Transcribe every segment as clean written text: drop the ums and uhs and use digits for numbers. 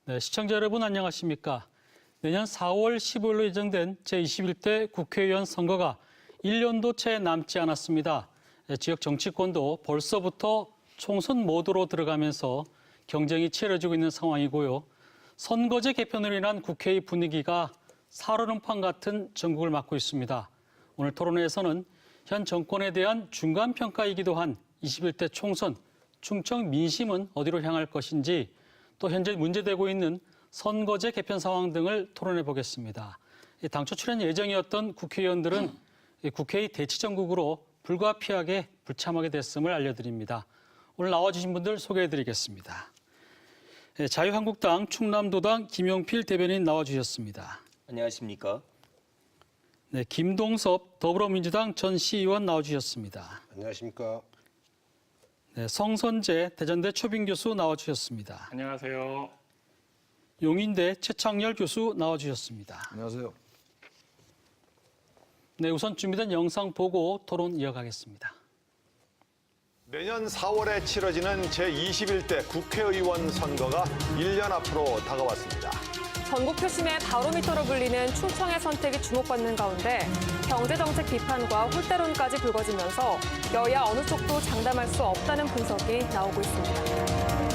네, 시청자 여러분 안녕하십니까? 내년 4월 15일로 예정된 제21대 국회의원 선거가 1년도 채 남지 않았습니다. 지역 정치권도 벌써부터 총선 모드로 들어가면서 경쟁이 치열해지고 있는 상황이고요. 선거제 개편으로 인한 국회의 분위기가 살얼음판 같은 전국을 맞고 있습니다. 오늘 토론회에서는 현 정권에 대한 중간평가이기도 한 21대 총선, 충청 민심은 어디로 향할 것인지, 또 현재 문제되고 있는 선거제 개편 상황 등을 토론해 보겠습니다. 당초 출연 예정이었던 국회의원들은 국회의 대치정국으로 불가피하게 불참하게 됐음을 알려드립니다. 오늘 나와주신 분들 소개해 드리겠습니다. 자유한국당 충남도당 김용필 대변인 나와주셨습니다. 안녕하십니까? 네, 김동섭 더불어민주당 전 시의원 나와주셨습니다. 안녕하십니까? 네, 성선재 대전대 초빙 교수 나와주셨습니다. 안녕하세요. 용인대 최창열 교수 나와주셨습니다. 안녕하세요. 네, 우선 준비된 영상 보고 토론 이어가겠습니다. 내년 4월에 치러지는 제21대 국회의원 선거가 1년 앞으로 다가왔습니다. 전국 표심의 바로미터로 불리는 충청의 선택이 주목받는 가운데 경제정책 비판과 홀대론까지 불거지면서 여야 어느 쪽도 장담할 수 없다는 분석이 나오고 있습니다.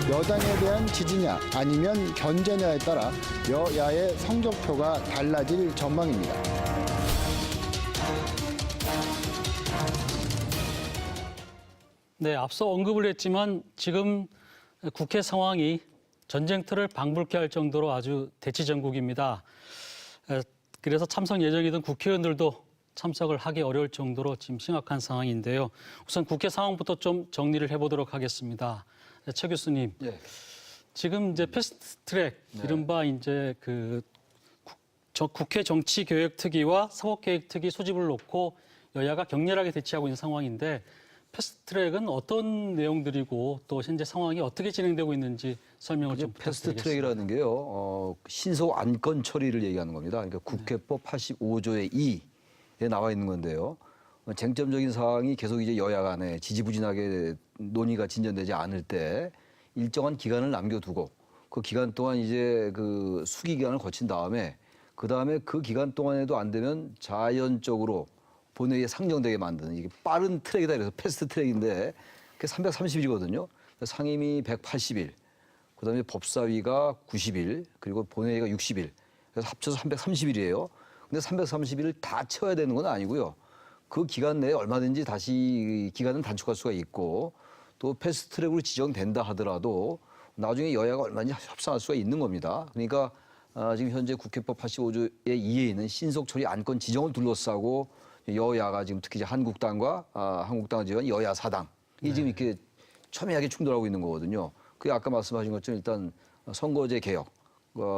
여당에 대한 지지냐 아니면 견제냐에 따라 여야의 성적표가 달라질 전망입니다. 네, 앞서 언급을 했지만 지금 국회 상황이 전쟁터를 방불케 할 정도로 아주 대치전국입니다. 그래서 참석 예정이던 국회의원들도 참석을 하기 어려울 정도로 지금 심각한 상황인데요. 우선 국회 상황부터 좀 정리를 해보도록 하겠습니다. 최 교수님, 예. 지금 이제 패스트트랙, 이른바 이제 국회 정치개혁특위와 사법개혁특위 소집을 놓고 여야가 격렬하게 대치하고 있는 상황인데, 패스트트랙은 어떤 내용들이고 또 현재 상황이 어떻게 진행되고 있는지 설명을 좀 부탁드리겠습니다. 패스트트랙이라는 게요, 신속 안건 처리를 얘기하는 겁니다. 그러니까 국회법 85조의 2에 나와 있는 건데요. 쟁점적인 사항이 계속 이제 여야 간에 지지부진하게 논의가 진전되지 않을 때 일정한 기간을 남겨두고 그 기간 동안 이제 그 수기 기간을 거친 다음에 그 기간 동안에도 안 되면 자연적으로 본회의에 상정되게 만드는 이게 빠른 트랙이다 그래서 패스트 트랙인데 그게 330일이거든요. 상임위 180일, 그다음에 법사위가 90일, 그리고 본회의가 60일. 그래서 합쳐서 330일이에요. 근데 330일을 다 채워야 되는 건 아니고요. 그 기간 내에 얼마든지 다시 기간은 단축할 수가 있고 또 패스트트랙으로 지정된다 하더라도 나중에 여야가 얼마든지 협상할 수가 있는 겁니다. 그러니까 지금 현재 국회법 85조의 2에 있는 신속처리 안건 지정을 둘러싸고 여야가 지금 특히 이제 한국당과 한국당을 지원 여야 사당이 지금 이렇게 첨예하게 충돌하고 있는 거거든요. 그게 아까 말씀하신 것처럼 일단 선거제 개혁,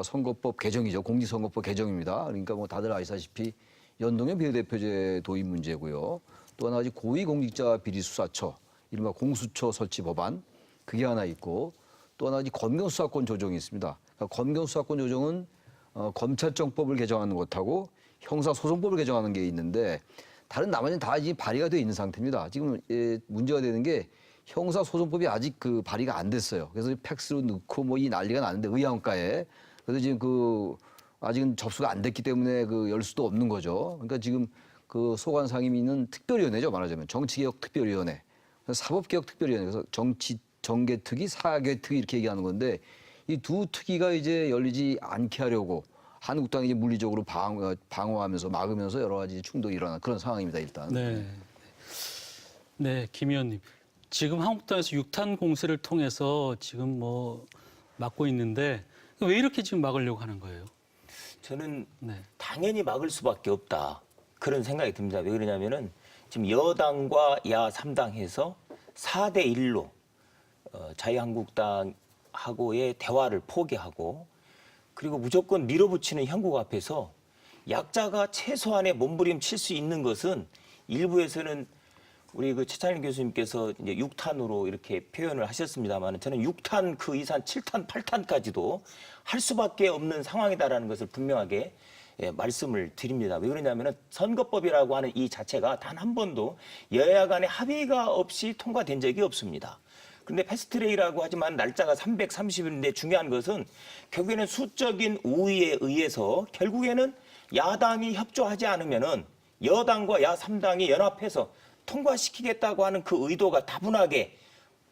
선거법 개정이죠. 공직선거법 개정입니다. 그러니까 뭐 다들 아시다시피 연동형 비례대표제 도입 문제고요. 또 하나 고위공직자 비리수사처, 이른바 공수처 설치 법안, 그게 하나 있고 또 하나 검경수사권 조정이 있습니다. 그러니까 검경수사권 조정은 검찰청법을 개정하는 것하고 형사소송법을 개정하는 게 있는데 다른 나머지는 다 이제 발의가 되어 있는 상태입니다. 지금 문제가 되는 게 형사소송법이 아직 그 발의가 안 됐어요. 그래서 팩스로 넣고 뭐 이 난리가 나는데 의원가에 그래서 지금 아직은 접수가 안 됐기 때문에 열 수도 없는 거죠. 그러니까 지금 그 소관 상임위는 특별위원회죠. 말하자면 정치개혁특별위원회, 사법개혁특별위원회, 그래서 정개특위, 사개특위 이렇게 얘기하는 건데 이 두 특위가 이제 열리지 않게 하려고 한국당이 이제 물리적으로 방어하면서 막으면서 여러 가지 충돌이 일어나는 그런 상황입니다. 일단. 네, 김 의원님. 지금 한국당에서 6탄 공세를 통해서 지금 뭐 막고 있는데 왜 이렇게 지금 막으려고 하는 거예요? 저는 당연히 막을 수밖에 없다. 그런 생각이 듭니다. 왜 그러냐면은 지금 여당과 야 3당 해서 4대 1로 자유한국당하고의 대화를 포기하고 그리고 무조건 밀어붙이는 형국 앞에서 약자가 최소한의 몸부림 칠 수 있는 것은 일부에서는 우리 그 최찬일 교수님께서 이제 6탄으로 이렇게 표현을 하셨습니다만 저는 6탄 그 이상 7탄, 8탄까지도 할 수밖에 없는 상황이다라는 것을 분명하게 말씀을 드립니다. 왜 그러냐면은 선거법이라고 하는 이 자체가 단 한 번도 여야 간의 합의가 없이 통과된 적이 없습니다. 그런데 패스트트랙이라고 하지만 날짜가 330일인데 중요한 것은 결국에는 수적인 우위에 의해서 결국에는 야당이 협조하지 않으면은 여당과 야3당이 연합해서 통과시키겠다고 하는 그 의도가 다분하게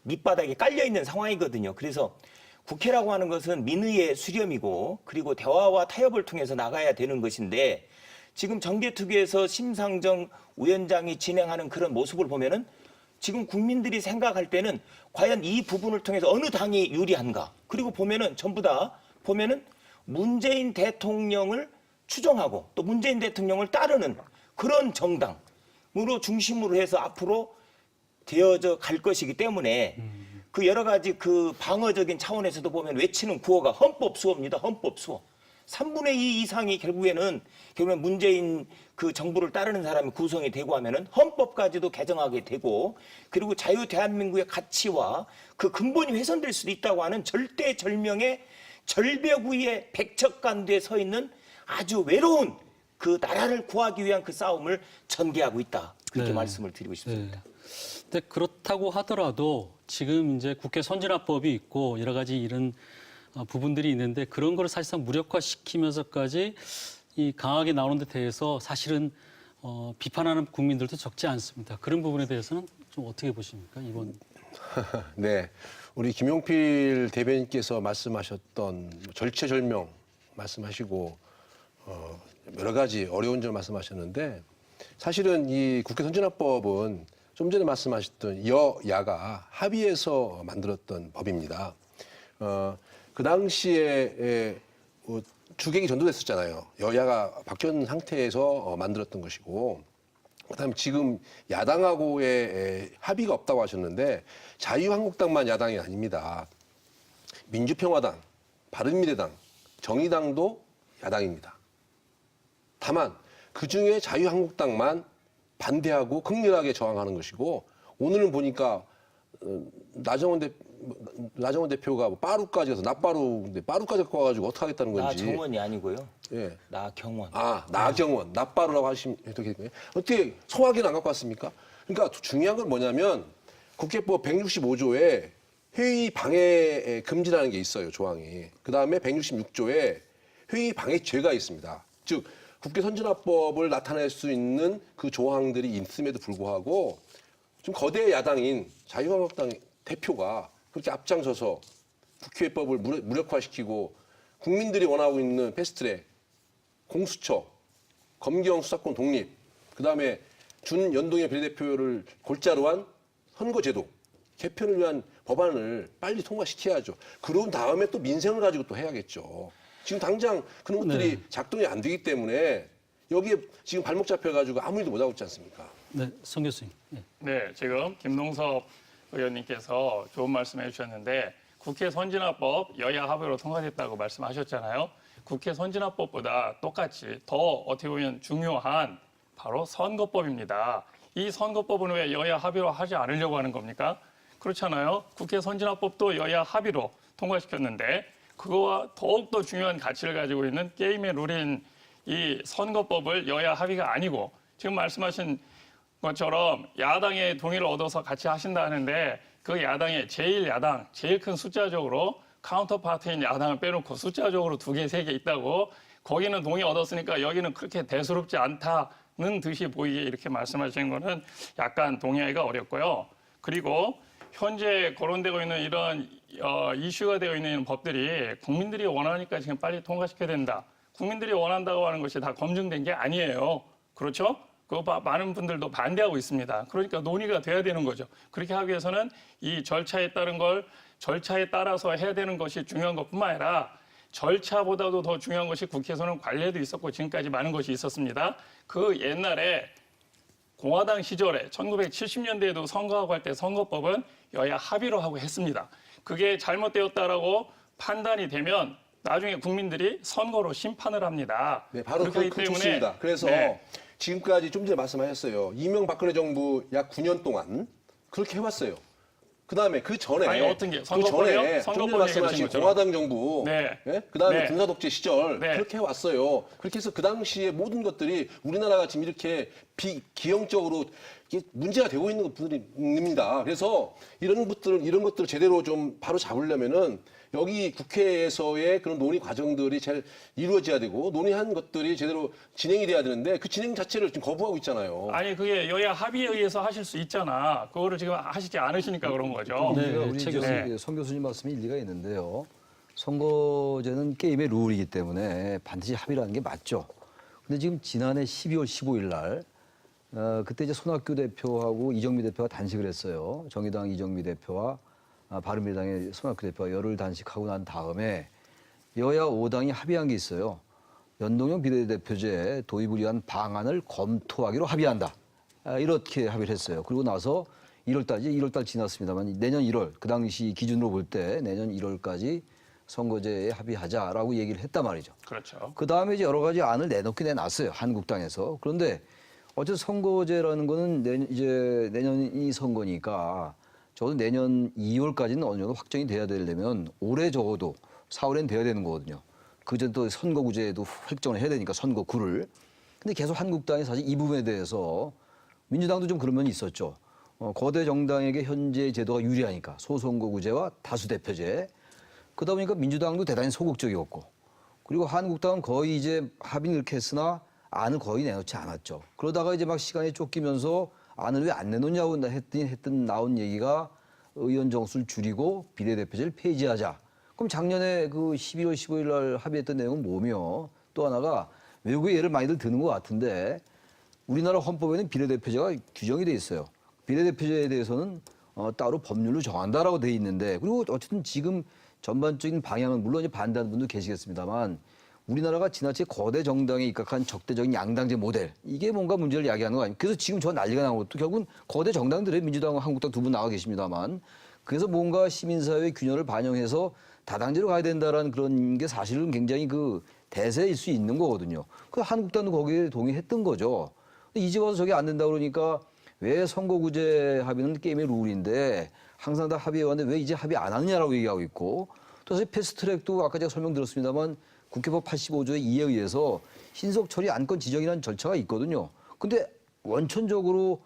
밑바닥에 깔려 있는 상황이거든요. 그래서 국회라고 하는 것은 민의의 수렴이고 그리고 대화와 타협을 통해서 나가야 되는 것인데 지금 정개특위에서 심상정 위원장이 진행하는 그런 모습을 보면은 지금 국민들이 생각할 때는 과연 이 부분을 통해서 어느 당이 유리한가? 그리고 보면은 전부 다 보면은 문재인 대통령을 추종하고 또 문재인 대통령을 따르는 그런 정당으로 중심으로 해서 앞으로 되어져 갈 것이기 때문에 그 여러 가지 그 방어적인 차원에서도 보면 외치는 구호가 헌법 수호입니다. 헌법 수호. 3분의 2 이상이 결국에는 문재인 그 정부를 따르는 사람이 구성이 되고 하면은 헌법까지도 개정하게 되고 그리고 자유 대한민국의 가치와 그 근본이 훼손될 수도 있다고 하는 절대절명의 절벽 위에 백척간두에 서 있는 아주 외로운 그 나라를 구하기 위한 그 싸움을 전개하고 있다. 그렇게 말씀을 드리고 싶습니다. 근데 그렇다고 하더라도 지금 이제 국회 선진화법이 있고 여러 가지 이런 부분들이 있는데 그런 걸 사실상 무력화시키면서까지 이 강하게 나오는 데 대해서 사실은 비판하는 국민들도 적지 않습니다. 그런 부분에 대해서는 좀 어떻게 보십니까? 이번 네, 우리 김용필 대변인께서 말씀하셨던 절체절명 말씀하시고 여러 가지 어려운 점 말씀하셨는데 사실은 이 국회 선진화법은 좀 전에 말씀하셨던 여야가 합의해서 만들었던 법입니다. 그 당시에 주객이 전도됐었잖아요. 여야가 바뀐 상태에서 만들었던 것이고 그다음에 지금 야당하고의 합의가 없다고 하셨는데 자유한국당만 야당이 아닙니다. 민주평화당, 바른미래당, 정의당도 야당입니다. 다만 그중에 자유한국당만 반대하고 극렬하게 저항하는 것이고 오늘은 보니까 나정원 대표가 빠루까지 가서 나빠루인데 빠루까지 갖고 와가지고 어떻게 하겠다는 건지. 나정원이 아니고요. 예. 나경원. 나경원, 나빠루라고 하시면 어떻게 소화기는 안 갖고 왔습니까? 그러니까 중요한 건 뭐냐면 국회법 165조에 회의 방해 금지라는 게 있어요, 조항이. 그다음에 166조에 회의 방해죄가 있습니다. 즉 국회 선진화법을 나타낼 수 있는 그 조항들이 있음에도 불구하고 좀 거대 야당인 자유한국당 대표가 그렇게 앞장서서 국회법을 무력화시키고 국민들이 원하고 있는 패스트트랙, 공수처, 검경 수사권 독립, 그다음에 준연동형 비례대표를 골자로 한 선거제도 개편을 위한 법안을 빨리 통과시켜야죠. 그런 다음에 또 민생을 가지고 또 해야겠죠. 지금 당장 그런 것들이 작동이 안 되기 때문에 여기에 지금 발목 잡혀가지고 아무 일도 못하고 있지 않습니까? 네, 성 교수님. 네, 지금 김동섭 의원님께서 좋은 말씀해 주셨는데 국회 선진화법 여야 합의로 통과됐다고 말씀하셨잖아요. 국회 선진화법보다 똑같이 더 어떻게 보면 중요한 바로 선거법입니다. 이 선거법은 왜 여야 합의로 하지 않으려고 하는 겁니까? 그렇잖아요. 국회 선진화법도 여야 합의로 통과시켰는데 그거와 더욱더 중요한 가치를 가지고 있는 게임의 룰인 이 선거법을 여야 합의가 아니고 지금 말씀하신 것처럼 야당의 동의를 얻어서 같이 하신다 하는데 그 야당의 제1야당, 제일 큰 숫자적으로 카운터파트인 야당을 빼놓고 숫자적으로 2개, 3개 있다고 거기는 동의 얻었으니까 여기는 그렇게 대수롭지 않다는 듯이 보이게 이렇게 말씀하시는 거는 약간 동의하기가 어렵고요. 그리고 현재 거론되고 있는 이런 이슈가 되어 있는 법들이 국민들이 원하니까 지금 빨리 통과시켜야 된다. 국민들이 원한다고 하는 것이 다 검증된 게 아니에요. 그렇죠? 그거 많은 분들도 반대하고 있습니다. 그러니까 논의가 돼야 되는 거죠. 그렇게 하기 위해서는 이 절차에 따른 걸 절차에 따라서 해야 되는 것이 중요한 것뿐만 아니라 절차보다도 더 중요한 것이 국회에서는 관례도 있었고 지금까지 많은 것이 있었습니다. 그 옛날에 공화당 시절에 1970년대에도 선거하고 할 때 선거법은 여야 합의로 하고 했습니다. 그게 잘못되었다라고 판단이 되면 나중에 국민들이 선거로 심판을 합니다. 네, 바로 그 그렇기 때문에 좋습니다. 그래서 네. 지금까지 좀 전에 말씀하셨어요. 이명박근혜 정부 약 9년 동안 그렇게 해왔어요. 그다음에 그 전에 아니, 어떤 게? 그 선거법이요? 전에 좀 전에 선거법 말씀하신 얘기하신 것처럼. 공화당 정부, 네. 예? 그다음에 네. 군사 독재 시절 네. 그렇게 해왔어요. 그렇게 해서 그 당시에 모든 것들이 우리나라가 지금 이렇게 비기형적으로 이게 문제가 되고 있는 것뿐입니다. 그래서 이런 것들을 제대로 좀 바로 잡으려면은 여기 국회에서의 그런 논의 과정들이 잘 이루어져야 되고 논의한 것들이 제대로 진행이 돼야 되는데 그 진행 자체를 지금 거부하고 있잖아요. 아니 그게 여야 합의에 의해서 하실 수 있잖아. 그거를 지금 하시지 않으시니까 그런 거죠. 네, 우리 최 송 교수님 말씀이 일리가 있는데요. 선거제는 게임의 룰이기 때문에 반드시 합의라는 게 맞죠. 근데 지금 지난해 12월 15일 날 그때 이제 손학규 대표하고 이정미 대표가 단식을 했어요. 정의당 이정미 대표와 바른미래당의 손학규 대표가 열흘 단식하고 난 다음에 여야 5당이 합의한 게 있어요. 연동형 비례대표제 도입을 위한 방안을 검토하기로 합의한다. 이렇게 합의를 했어요. 그리고 나서 1월달 지났습니다만 내년 1월 그 당시 기준으로 볼 때 내년 1월까지 선거제에 합의하자라고 얘기를 했단 말이죠. 그렇죠. 그 다음에 이제 여러 가지 안을 내놨어요. 한국당에서. 그런데 어쨌든 선거제라는 거는 이제 내년이 선거니까 적어도 내년 2월까지는 어느 정도 확정이 돼야 되려면 올해 적어도 4월엔 돼야 되는 거거든요. 그전 또 선거구제도 획정을 해야 되니까 선거구를. 근데 계속 한국당이 사실 이 부분에 대해서 민주당도 좀 그런 면이 있었죠. 거대 정당에게 현재 제도가 유리하니까 소선거구제와 다수대표제. 그러다 보니까 민주당도 대단히 소극적이었고 그리고 한국당은 거의 이제 합의는 이렇게 했으나 안을 거의 내놓지 않았죠. 그러다가 이제 막 시간이 쫓기면서 안을 왜 안 내놓냐고 했더니 나온 얘기가 의원 정수를 줄이고 비례대표제를 폐지하자. 그럼 작년에 그 12월 15일 날 합의했던 내용은 뭐며 또 하나가 외국의 예를 많이들 드는 것 같은데 우리나라 헌법에는 비례대표제가 규정이 돼 있어요. 비례대표제에 대해서는 따로 법률로 정한다라고 돼 있는데 그리고 어쨌든 지금 전반적인 방향은 물론 이제 반대하는 분도 계시겠습니다만 우리나라가 지나치게 거대 정당에 입각한 적대적인 양당제 모델 이게 뭔가 문제를 야기하는 거 아니에요. 그래서 지금 저 난리가 난 것도 결국은 거대 정당들의 민주당과 한국당 두 분 나와 계십니다만 그래서 뭔가 시민사회의 균열을 반영해서 다당제로 가야 된다라는 그런 게 사실은 굉장히 그 대세일 수 있는 거거든요. 그 한국당도 거기에 동의했던 거죠. 근데 이제 와서 저게 안 된다 그러니까 왜 선거구제 합의는 게임의 룰인데 항상 다 합의해왔는데 왜 이제 합의 안 하느냐라고 얘기하고 있고 또 사실 패스트트랙도 아까 제가 설명드렸습니다만 국회법 85조의 2에 의해서 신속 처리 안건 지정이라는 절차가 있거든요. 근데 원천적으로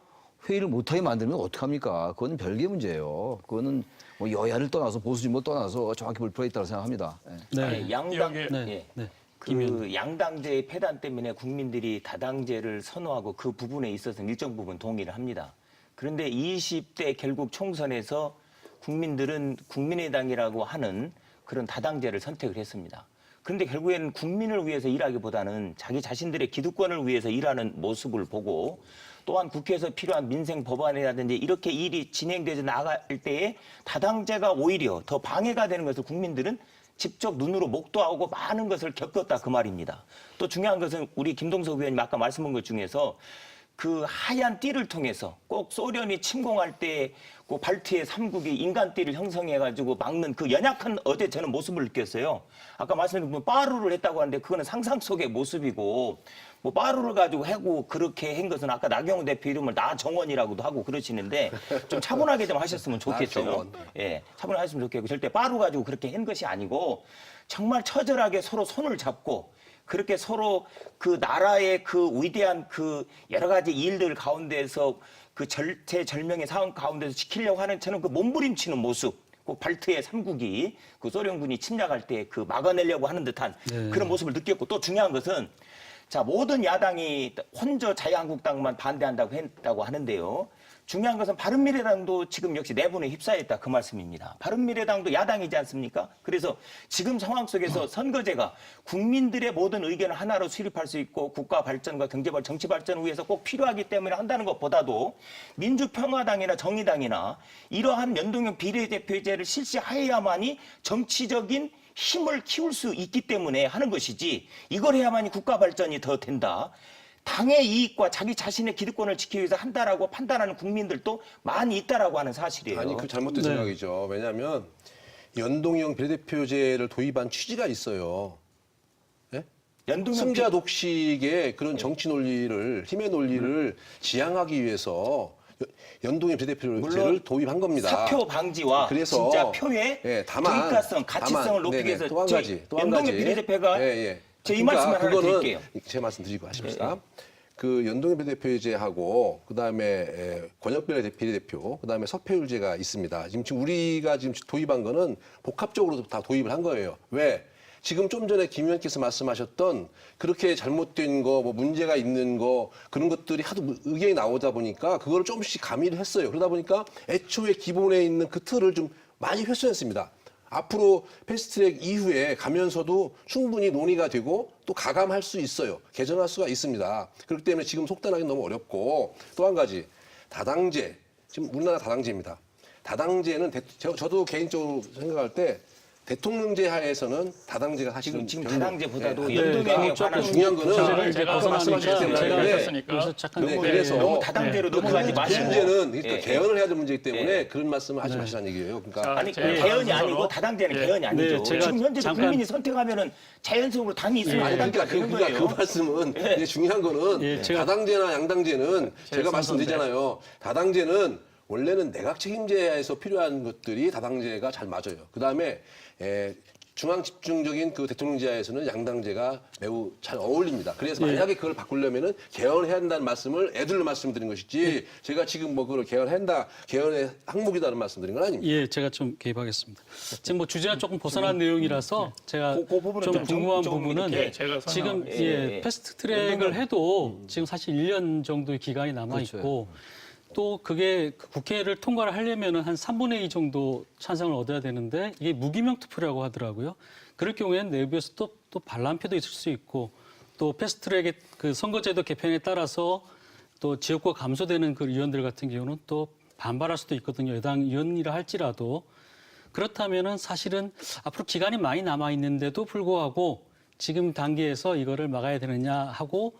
회의를 못하게 만들면 어떡합니까? 그건 별개의 문제예요. 그거는 뭐 여야를 떠나서 보수 진보 떠나서 정확히 볼 필요가 있다고 생각합니다. 네. 아니, 양당 여기- 네. 예. 네. 그 양당제의 폐단 때문에 국민들이 다당제를 선호하고 그 부분에 있어서는 일정 부분 동의를 합니다. 그런데 20대 결국 총선에서 국민들은 국민의당이라고 하는 그런 다당제를 선택을 했습니다. 그런데 결국에는 국민을 위해서 일하기보다는 자기 자신들의 기득권을 위해서 일하는 모습을 보고 또한 국회에서 필요한 민생 법안이라든지 이렇게 일이 진행되지 나갈 때에 다당제가 오히려 더 방해가 되는 것을 국민들은 직접 눈으로 목도하고 많은 것을 겪었다 그 말입니다. 또 중요한 것은 우리 김동석 의원님 아까 말씀한 것 중에서 그 하얀 띠를 통해서 꼭 소련이 침공할 때 그 발트의 3국이 인간띠를 형성해가지고 막는 그 연약한 어제 저는 모습을 느꼈어요. 아까 말씀드린 빠루를 했다고 하는데 그거는 상상 속의 모습이고 뭐 빠루를 가지고 하고 그렇게 한 것은 아까 나경원 대표 이름을 나정원이라고도 하고 그러시는데 좀 차분하게 좀 하셨으면 좋겠어요. 나정원. 예, 차분하게 하셨으면 좋겠고 절대 빠루 가지고 그렇게 한 것이 아니고 정말 처절하게 서로 손을 잡고 그렇게 서로 그 나라의 그 위대한 그 여러 가지 일들 가운데서 그 절체절명의 상황 가운데서 지키려고 하는 저는 그 몸부림치는 모습, 그 발트의 3국이 그 소련군이 침략할 때 그 막아내려고 하는 듯한 그런 모습을 느꼈고 또 중요한 것은 자 모든 야당이 혼자 자유한국당만 반대한다고 했다고 하는데요. 중요한 것은 바른미래당도 지금 역시 내분에 휩싸였다 그 말씀입니다. 바른미래당도 야당이지 않습니까? 그래서 지금 상황 속에서 선거제가 국민들의 모든 의견을 하나로 수립할 수 있고 국가 발전과 경제 발전, 정치 발전을 위해서 꼭 필요하기 때문에 한다는 것보다도 민주평화당이나 정의당이나 이러한 연동형 비례대표제를 실시해야만이 정치적인 힘을 키울 수 있기 때문에 하는 것이지 이걸 해야만이 국가 발전이 더 된다. 당의 이익과 자기 자신의 기득권을 지키기 위해서 한다라고 판단하는 국민들도 많이 있다라고 하는 사실이에요. 아니 그 잘못된 생각이죠. 왜냐하면 연동형 비례대표제를 도입한 취지가 있어요. 예? 승자 독식의 그런 정치 논리를, 힘의 논리를 지향하기 위해서 연동형 비례대표제를 도입한 겁니다. 사표 방지와 그래서 진짜 표의 투입가성, 가치성을 높이기 위해서 또 한 가지, 연동형 비례대표가 제 이 말씀을 하나 드릴게요. 제 말씀 드리고 하십시다. 그 연동형 비례대표제하고 그다음에 권역별 비례대표, 그다음에 서표율제가 있습니다. 지금 우리가 지금 도입한 거는 복합적으로 다 도입을 한 거예요. 왜? 지금 좀 전에 김 의원께서 말씀하셨던 그렇게 잘못된 거, 뭐 문제가 있는 거 그런 것들이 하도 의견이 나오다 보니까 그거를 조금씩 가미를 했어요. 그러다 보니까 애초에 기본에 있는 그 틀을 좀 많이 훼손했습니다. 앞으로 패스트트랙 이후에 가면서도 충분히 논의가 되고 또 가감할 수 있어요. 개정할 수가 있습니다. 그렇기 때문에 지금 속단하기 너무 어렵고 또 한 가지 다당제. 지금 우리나라 다당제입니다. 다당제는 저도 개인적으로 생각할 때 대통령제 하에서는 다당제가 사실은 지금 다당제보다도 예, 연동형에 관한 중요한 거는 제가 아까 말씀하셨기 때문에 그래서 잠깐 그래서 너무 다당제로 넘어가지 그 마시고 문제는 그러니까 개헌을 해야 될 문제이기 때문에 예. 그런 말씀을 하지 마시라는 얘기예요. 그러니까 아니 제가 개헌이 순서로- 아니고 다당제는 개헌이 아니죠. 네, 제가 지금 현재 잠깐- 국민이 선택하면은 자연적으로 당이 있으면 아니, 다당제가 되는 그러니까 거예요. 그 말씀은 이제 중요한 거는 예, 제가- 다당제나 양당제는 제가 순서인데. 말씀드리잖아요. 다당제는 원래는 내각 책임제에서 필요한 것들이 다당제가 잘 맞아요. 그다음에 중앙 집중적인 그 대통령제하에서는 양당제가 매우 잘 어울립니다. 그래서 만약에 그걸 바꾸려면은 개헌해야 한다는 말씀을 애들로 말씀드린 것이지 제가 지금 뭐 그걸 개헌한다, 개헌의 항목이다는 말씀드린 건 아닙니다. 예, 제가 좀 개입하겠습니다. 지금 뭐 주제가 조금 벗어난 내용이라서 제가 그 부분은 좀 궁금한 좀 부분은 이렇게 제가 지금 설명을- 예, 예. 패스트 트랙을 해도 지금 사실 1년 정도의 기간이 남아 있고 또 그게 국회를 통과를 하려면은 한 3분의 2 정도 찬성을 얻어야 되는데 이게 무기명 투표라고 하더라고요. 그럴 경우에는 내부에서 또 반란표도 있을 수 있고 또 패스트 트랙의 그 선거제도 개편에 따라서 또 지역구가 감소되는 그 의원들 같은 경우는 또 반발할 수도 있거든요. 여당 의원이라 할지라도 그렇다면은 사실은 앞으로 기간이 많이 남아 있는데도 불구하고 지금 단계에서 이거를 막아야 되느냐 하고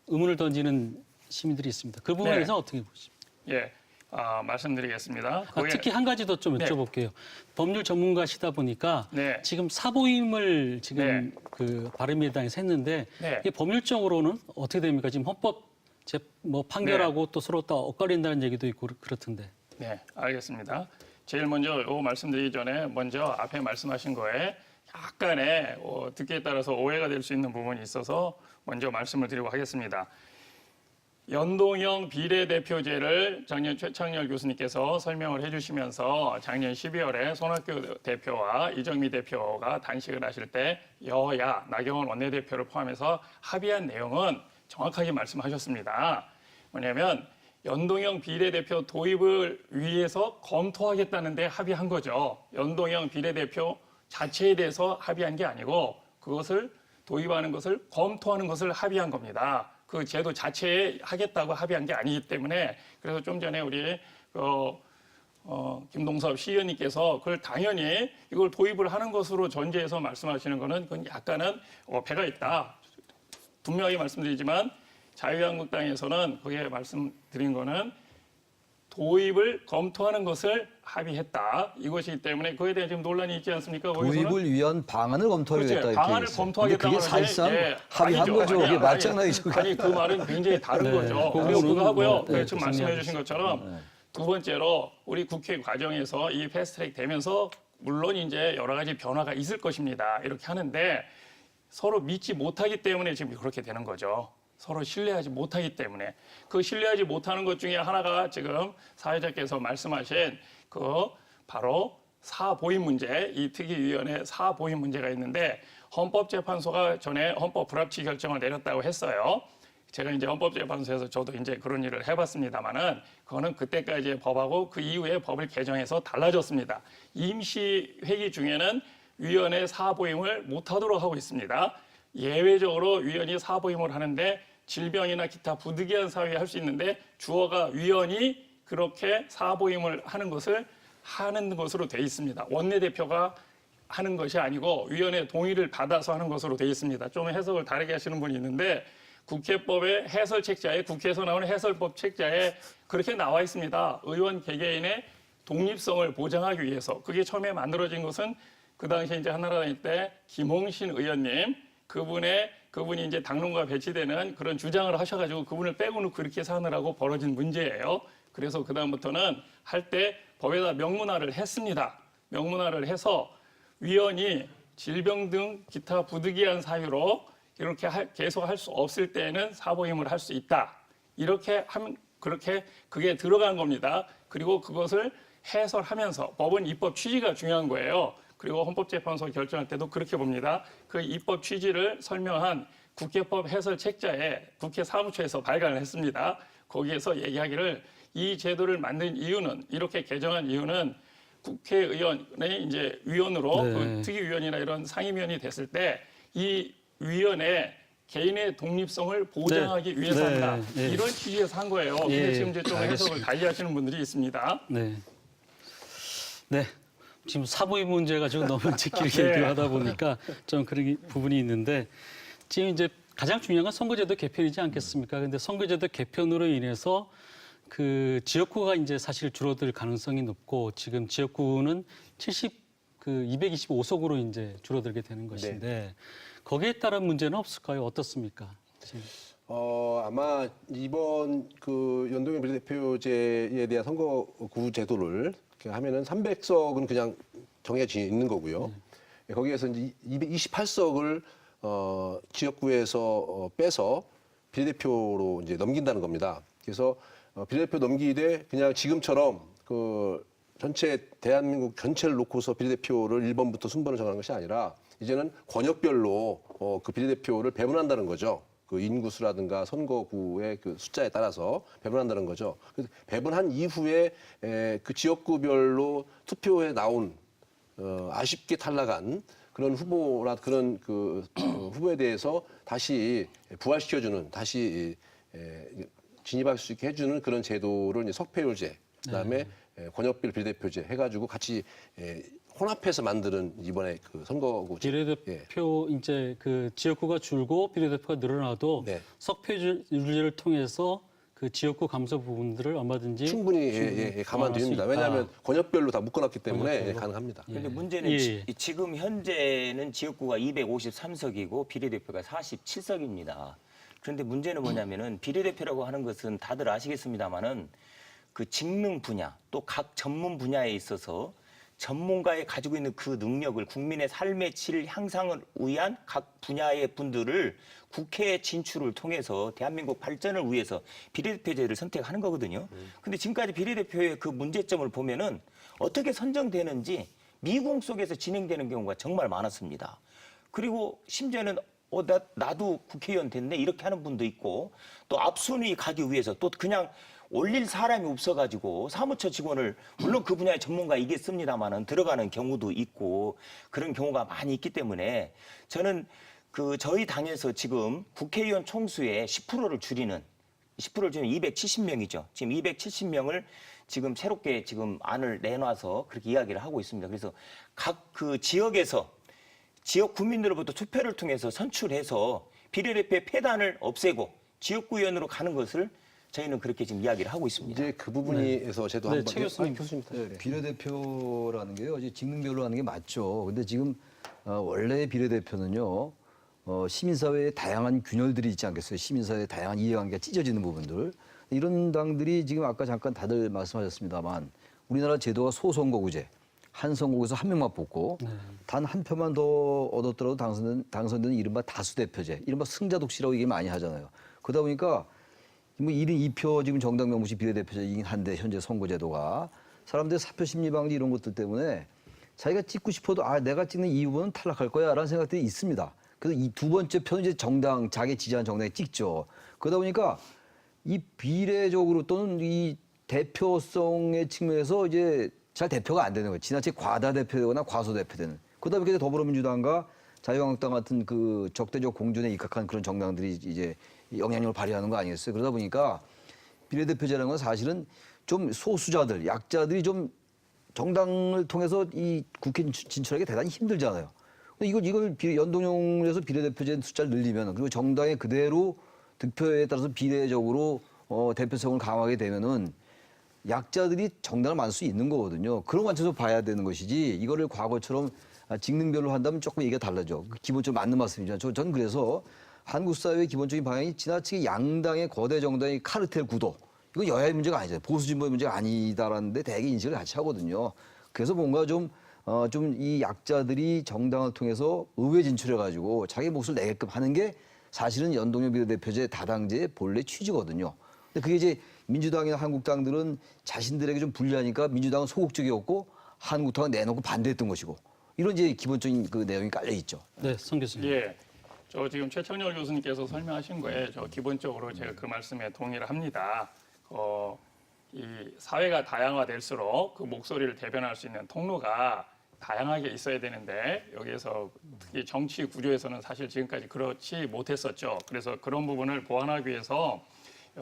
의문을 던지는 시민들이 있습니다. 그 부분에 대해서 어떻게 보십니까? 예, 말씀드리겠습니다. 특히 한 가지 더 좀 네. 여쭤볼게요. 법률 전문가시다 보니까 네. 지금 사보임을 지금 네. 그 바른미래당에서 했는데 네. 이게 법률적으로는 어떻게 됩니까? 지금 헌법 뭐 판결하고 또 서로 또 엇갈린다는 얘기도 있고 그렇던데. 네, 알겠습니다. 제일 먼저 요 말씀드리기 전에 먼저 앞에 말씀하신 거에 약간의 듣기에 따라서 오해가 될 수 있는 부분이 있어서 먼저 말씀을 드리고 하겠습니다. 연동형 비례대표제를 작년 최창렬 교수님께서 설명을 해주시면서 작년 12월에 손학규 대표와 이정미 대표가 단식을 하실 때 여야 나경원 원내대표를 포함해서 합의한 내용은 정확하게 말씀하셨습니다. 뭐냐면 연동형 비례대표 도입을 위해서 검토하겠다는 데 합의한 거죠. 연동형 비례대표 자체에 대해서 합의한 게 아니고 그것을 도입하는 것을 검토하는 것을 합의한 겁니다. 그 제도 자체에 하겠다고 합의한 게 아니기 때문에 그래서 좀 전에 우리 김동섭 시의원님께서 그걸 당연히 이걸 도입을 하는 것으로 전제해서 말씀하시는 거는 그건 약간은 배가 있다. 분명히 말씀드리지만 자유한국당에서는 그게 말씀드린 거는 도입을 검토하는 것을 합의했다. 이것이기 때문에 그에 대한 지금 논란이 있지 않습니까? 거기서는? 도입을 위한 방안을 검토하겠다 그렇죠. 이렇게 방안을 있어요. 검토하겠다는 근데 그게 사실상 합의한 아니죠. 거죠. 아니, 그게 아니, 말장난이죠. 아니 그 말은 굉장히 다른 네, 거죠. 그거는 그거 하고요. 네, 지금 그 말씀해 주신 것처럼 두 번째로 우리 국회 과정에서 이 패스트트랙 되면서 물론 이제 여러 가지 변화가 있을 것입니다. 이렇게 하는데 서로 믿지 못하기 때문에 지금 그렇게 되는 거죠. 서로 신뢰하지 못하기 때문에 그 신뢰하지 못하는 것 중에 하나가 지금 사회자께서 말씀하신 그 바로 사보임 문제, 이 특위위원회 사보임 문제가 있는데 헌법재판소가 전에 헌법 불합치 결정을 내렸다고 했어요. 제가 이제 헌법재판소에서 저도 이제 그런 일을 해봤습니다만은 그거는 그때까지의 법하고 그 이후에 법을 개정해서 달라졌습니다. 임시 회기 중에는 위원회 사보임을 못하도록 하고 있습니다. 예외적으로 위원이 사보임을 하는데 질병이나 기타 부득이한 사유에 할 수 있는데 주어가 위원이 그렇게 사보임을 하는 것으로 돼 있습니다. 원내대표가 하는 것이 아니고 위원회 동의를 받아서 하는 것으로 돼 있습니다. 좀 해석을 다르게 하시는 분이 있는데 국회법의 해설 책자에 국회에서 나오는 해설법 책자에 그렇게 나와 있습니다. 의원 개개인의 독립성을 보장하기 위해서 그게 처음에 만들어진 것은 그 당시에 이제 한나라당 때 김홍신 의원님 그분의 그분이 이제 당론과 배치되는 그런 주장을 하셔가지고 그분을 빼고 놓고 이렇게 사느라고 벌어진 문제예요. 그래서 그다음부터는 할 때 법에다 명문화를 했습니다. 명문화를 해서 위원이 질병 등 기타 부득이한 사유로 이렇게 계속 할 수 없을 때에는 사보임을 할 수 있다. 이렇게 하면 그렇게 그게 들어간 겁니다. 그리고 그것을 해설하면서 법은 입법 취지가 중요한 거예요. 그리고 헌법재판소 결정할 때도 그렇게 봅니다. 그 입법 취지를 설명한 국회법 해설 책자에 국회 사무처에서 발간을 했습니다. 거기에서 얘기하기를 이 제도를 만든 이유는 이렇게 개정한 이유는 국회의원의 이제 위원으로 네. 그 특위위원이나 이런 상임위원이 됐을 때 이 위원의 개인의 독립성을 보장하기 네. 위해서입니다. 네. 네. 이런 취지에서 한 거예요. 근데 예. 지금 이제 좀 해석을 알겠습니다. 달리하시는 분들이 있습니다. 네. 네. 지금 사보임 문제가 지금 너무 이제 길게 네. 얘기를 하다 보니까 좀 그런 부분이 있는데 지금 이제 가장 중요한 건 선거제도 개편이지 않겠습니까? 근데 선거제도 개편으로 인해서 그 지역구가 이제 사실 줄어들 가능성이 높고 지금 지역구는 225석으로 이제 줄어들게 되는 것인데 거기에 따른 문제는 없을까요? 어떻습니까? 지금. 아마 이번 그 연동형 비례대표제에 대한 선거구 제도를 이렇게 하면은 300석은 그냥 정해져 있는 거고요. 거기에서 이제 228석을 지역구에서 빼서 비례대표로 이제 넘긴다는 겁니다. 그래서 비례대표 넘기되 그냥 지금처럼 그 전체 대한민국 전체를 놓고서 비례대표를 1번부터 순번을 정하는 것이 아니라 이제는 권역별로 그 비례대표를 배분한다는 거죠. 그 인구수라든가 선거구의 그 숫자에 따라서 배분한다는 거죠. 그래서 배분한 이후에 그 지역구별로 투표에 나온 아쉽게 탈락한 그런 후보라 그런 그 후보에 대해서 다시 부활시켜주는 다시 진입할 수 있게 해주는 그런 제도를 이제 석패율제 그다음에 권역별 비례대표제 해가지고 같이 혼합해서 만드는 이번에 그 선거구 비례대표 이제 그 지역구가 줄고 비례대표가 늘어나도 네. 석패율제를 통해서 그 지역구 감소 부분들을 얼마든지 충분히 감안됩니다. 왜냐하면 권역별로 다 묶어놨기 때문에 가능합니다. 그런데 문제는 예. 지금 현재는 지역구가 253석이고 비례대표가 47석입니다. 그런데 문제는 뭐냐면은 비례대표라고 하는 것은 다들 아시겠습니다마는 그 직능 분야 또 각 전문 분야에 있어서 전문가의 가지고 있는 그 능력을 국민의 삶의 질 향상을 위한 각 분야의 분들을 국회에 진출을 통해서 대한민국 발전을 위해서 비례대표제를 선택하는 거거든요. 근데 지금까지 비례대표의 그 문제점을 보면은 어떻게 선정되는지 미궁 속에서 진행되는 경우가 정말 많았습니다. 그리고 심지어는 나도 국회의원 됐네 이렇게 하는 분도 있고 또 앞순위 가기 위해서 또 그냥 올릴 사람이 없어가지고 사무처 직원을 물론 그 분야의 전문가이겠습니다만은 들어가는 경우도 있고 그런 경우가 많이 있기 때문에 저는 그 저희 당에서 지금 국회의원 총수의 10%를 줄이는 10%를 줄이면 270명이죠. 지금 270명을 지금 새롭게 지금 안을 내놔서 그렇게 이야기를 하고 있습니다. 그래서 각 그 지역에서 지역 국민들로부터 투표를 통해서 선출해서 비례대표의 폐단을 없애고 지역구의원으로 가는 것을 저희는 그렇게 지금 이야기를 하고 있습니다. 이제 그 부분에서 저도 네, 한번 최 교수님. 비례대표라는 게요, 직능별로 하는 게 맞죠. 근데 지금 원래 비례대표는요, 시민사회의 다양한 균열들이 있지 않겠어요? 시민사회의 다양한 이해관계가 찢어지는 부분들. 이런 당들이 지금 아까 잠깐 다들 말씀하셨습니다만 우리나라 제도가 소선거구제. 한 선거구에서 한 명만 뽑고 단 한 표만 더 얻었더라도 당선되는 이른바 다수대표제, 이른바 승자독시라고 얘기 많이 하잖아요. 그러다 보니까 뭐 1인 2표 지금 정당 명부시 비례대표제이긴 한데 현재 선거제도가 사람들의 사표 심리 방지 이런 것들 때문에 자기가 찍고 싶어도 내가 찍는 이 후보는 탈락할 거야라는 생각들이 있습니다. 그래서 이 두 번째 표는 이제 정당 자기 지지하는 정당에 찍죠. 그러다 보니까 이 비례적으로 또는 이 대표성의 측면에서 이제 잘 대표가 안 되는 거예요. 지나치게 과다대표되거나 과소대표되는. 그러다 보니까 더불어민주당과 자유한국당 같은 그 적대적 공존에 입각한 그런 정당들이 이제 영향력을 발휘하는 거 아니겠어요? 그러다 보니까 비례대표제라는 건 사실은 좀 소수자들, 약자들이 좀 정당을 통해서 이 국회 진출하기 대단히 힘들잖아요. 이걸 연동형을 해서 비례대표제 숫자를 늘리면 그리고 정당에 그대로 득표에 따라서 비례적으로 대표성을 강화하게 되면은 약자들이 정당을 만들 수 있는 거거든요. 그런 관점에서 봐야 되는 것이지 이거를 과거처럼 직능별로 한다면 조금 얘기가 달라져. 기본적으로 맞는 말씀이죠. 저는 그래서 한국 사회의 기본적인 방향이 지나치게 양당의 거대 정당의 카르텔 구도. 이건 여야의 문제가 아니잖아요. 보수 진보의 문제가 아니다라는 데 대개 인식을 같이 하거든요. 그래서 뭔가 좀 이 약자들이 정당을 통해서 의회 진출해가지고 자기 몫을 내게끔 하는 게 사실은 연동형 비례대표제 다당제의 본래 취지거든요. 근데 그게 이제 민주당이나 한국당들은 자신들에게 좀 불리하니까 민주당은 소극적이었고 한국당은 내놓고 반대했던 것이고 이런 이제 기본적인 그 내용이 깔려 있죠. 네, 성 교수님. 예. 저 지금 최창렬 교수님께서 설명하신 거에 저 기본적으로 제가 그 말씀에 동의를 합니다. 이 사회가 다양화될수록 그 목소리를 대변할 수 있는 통로가 다양하게 있어야 되는데 여기에서 특히 정치 구조에서는 사실 지금까지 그렇지 못했었죠. 그래서 그런 부분을 보완하기 위해서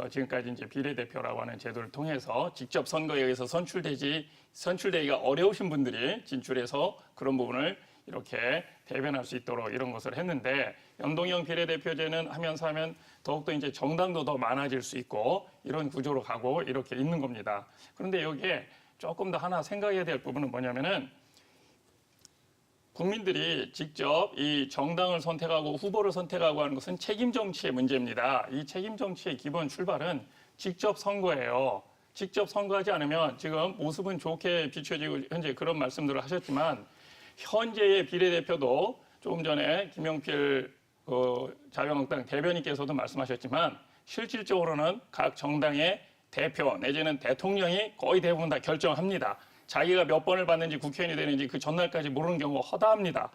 지금까지 이제 비례대표라고 하는 제도를 통해서 직접 선거에 의해서 선출되기가 어려우신 분들이 진출해서 그런 부분을 이렇게 대변할 수 있도록 이런 것을 했는데 연동형 비례대표제는 하면서 하면 더욱더 이제 정당도 더 많아질 수 있고 이런 구조로 가고 이렇게 있는 겁니다. 그런데 여기에 조금 더 하나 생각해야 될 부분은 뭐냐면은 국민들이 직접 이 정당을 선택하고 후보를 선택하고 하는 것은 책임 정치의 문제입니다. 이 책임 정치의 기본 출발은 직접 선거예요. 직접 선거하지 않으면 지금 모습은 좋게 비춰지고 현재 그런 말씀들을 하셨지만 현재의 비례대표도 조금 전에 김영필 자유한국당 대변인께서도 말씀하셨지만 실질적으로는 각 정당의 대표 내지는 대통령이 거의 대부분 다 결정합니다. 자기가 몇 번을 받는지 국회의원이 되는지 그 전날까지 모르는 경우가 허다합니다.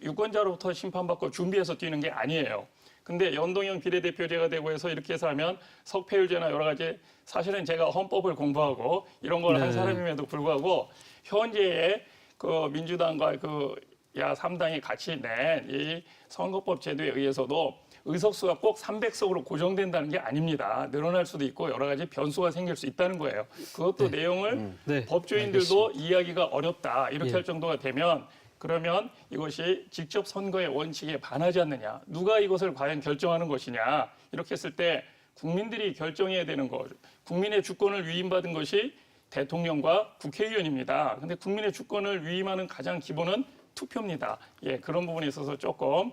유권자로부터 심판받고 준비해서 뛰는 게 아니에요. 근데 연동형 비례대표제가 되고 해서 이렇게 해서 하면 석패율제나 여러 가지 사실은 제가 헌법을 공부하고 이런 걸 한 사람임에도 불구하고 현재의 그 민주당과 그 야 3당이 같이 낸 이 선거법 제도에 의해서도 의석수가 꼭 300석으로 고정된다는 게 아닙니다. 늘어날 수도 있고 여러 가지 변수가 생길 수 있다는 거예요. 그것도 내용을 법조인들도 이해하기가 어렵다. 이렇게 할 정도가 되면 그러면 이것이 직접 선거의 원칙에 반하지 않느냐. 누가 이것을 과연 결정하는 것이냐. 이렇게 했을 때 국민들이 결정해야 되는 것. 국민의 주권을 위임받은 것이 대통령과 국회의원입니다. 그런데 국민의 주권을 위임하는 가장 기본은 투표입니다. 예, 그런 부분에 있어서 조금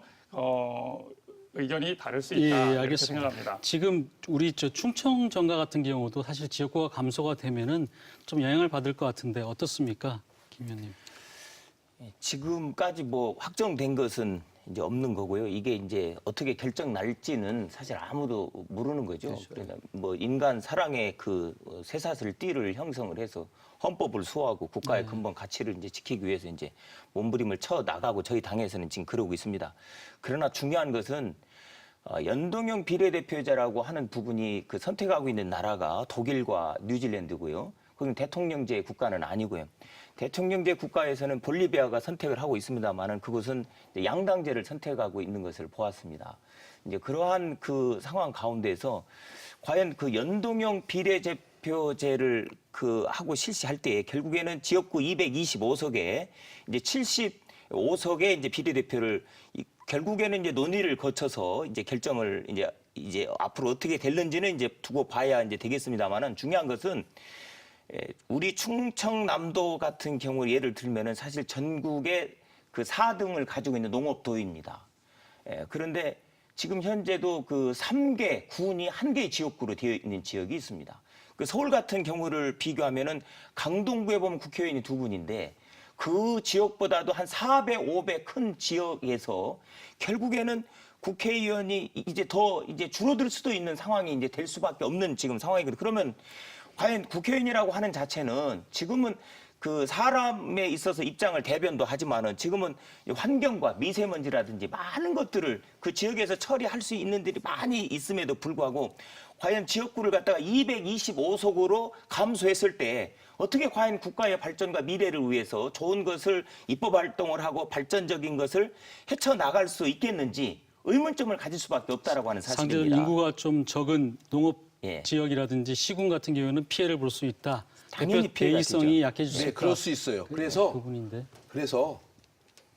의견이 다를 수 있다. 예, 이렇게 알겠습니다. 생각합니다. 지금 우리 충청 정가 같은 경우도 사실 지역구가 감소가 되면은 좀 영향을 받을 것 같은데 어떻습니까, 김 의원님? 지금까지 뭐 확정된 것은 이제 없는 거고요. 이게 이제 어떻게 결정 날지는 사실 아무도 모르는 거죠. 그렇죠. 그러니까 뭐 인간 사랑의 그 쇠사슬 띠를 형성을 해서 헌법을 수호하고 국가의 근본 가치를 이제 지키기 위해서 이제 몸부림을 쳐 나가고 저희 당에서는 지금 그러고 있습니다. 그러나 중요한 것은 연동형 비례대표제라고 하는 부분이 그 선택하고 있는 나라가 독일과 뉴질랜드고요. 거기는 대통령제 국가는 아니고요. 대통령제 국가에서는 볼리비아가 선택을 하고 있습니다만은 그것은 양당제를 선택하고 있는 것을 보았습니다. 이제 그러한 그 상황 가운데서 과연 그 연동형 비례대표제를 그 하고 실시할 때 결국에는 지역구 225석에 이제 75석의 이제 비례대표를 결국에는 이제 논의를 거쳐서 이제 결정을 이제 앞으로 어떻게 될는지는 이제 두고 봐야 이제 되겠습니다만은 중요한 것은 우리 충청남도 같은 경우 예를 들면은 사실 전국의 그 4등을 가지고 있는 농업도입니다. 그런데 지금 현재도 그 3개 군이 1개의 지역구로 되어 있는 지역이 있습니다. 그 서울 같은 경우를 비교하면은 강동구에 보면 국회의원이 2분인데 그 지역보다도 한 4배, 5배 큰 지역에서 결국에는 국회의원이 이제 더 이제 줄어들 수도 있는 상황이 이제 될 수밖에 없는 지금 상황이거든요. 그러면 과연 국회의원이라고 하는 자체는 지금은 그 사람에 있어서 입장을 대변도 하지만은 지금은 환경과 미세먼지라든지 많은 것들을 그 지역에서 처리할 수 있는 들이 많이 있음에도 불구하고 과연 지역구를 갖다가 225석으로 감소했을 때 어떻게 과연 국가의 발전과 미래를 위해서 좋은 것을 입법 활동을 하고 발전적인 것을 헤쳐나갈 수 있겠는지 의문점을 가질 수밖에 없다라고 하는 상대적으로 사실입니다. 인구가 좀 적은 농업 지역이라든지 시군 같은 경우에는 피해를 볼 수 있다. 당연히 피해가 대의성이 되죠. 약해질 수 네, 있다. 그럴 수 있어요. 그래서 부분인데.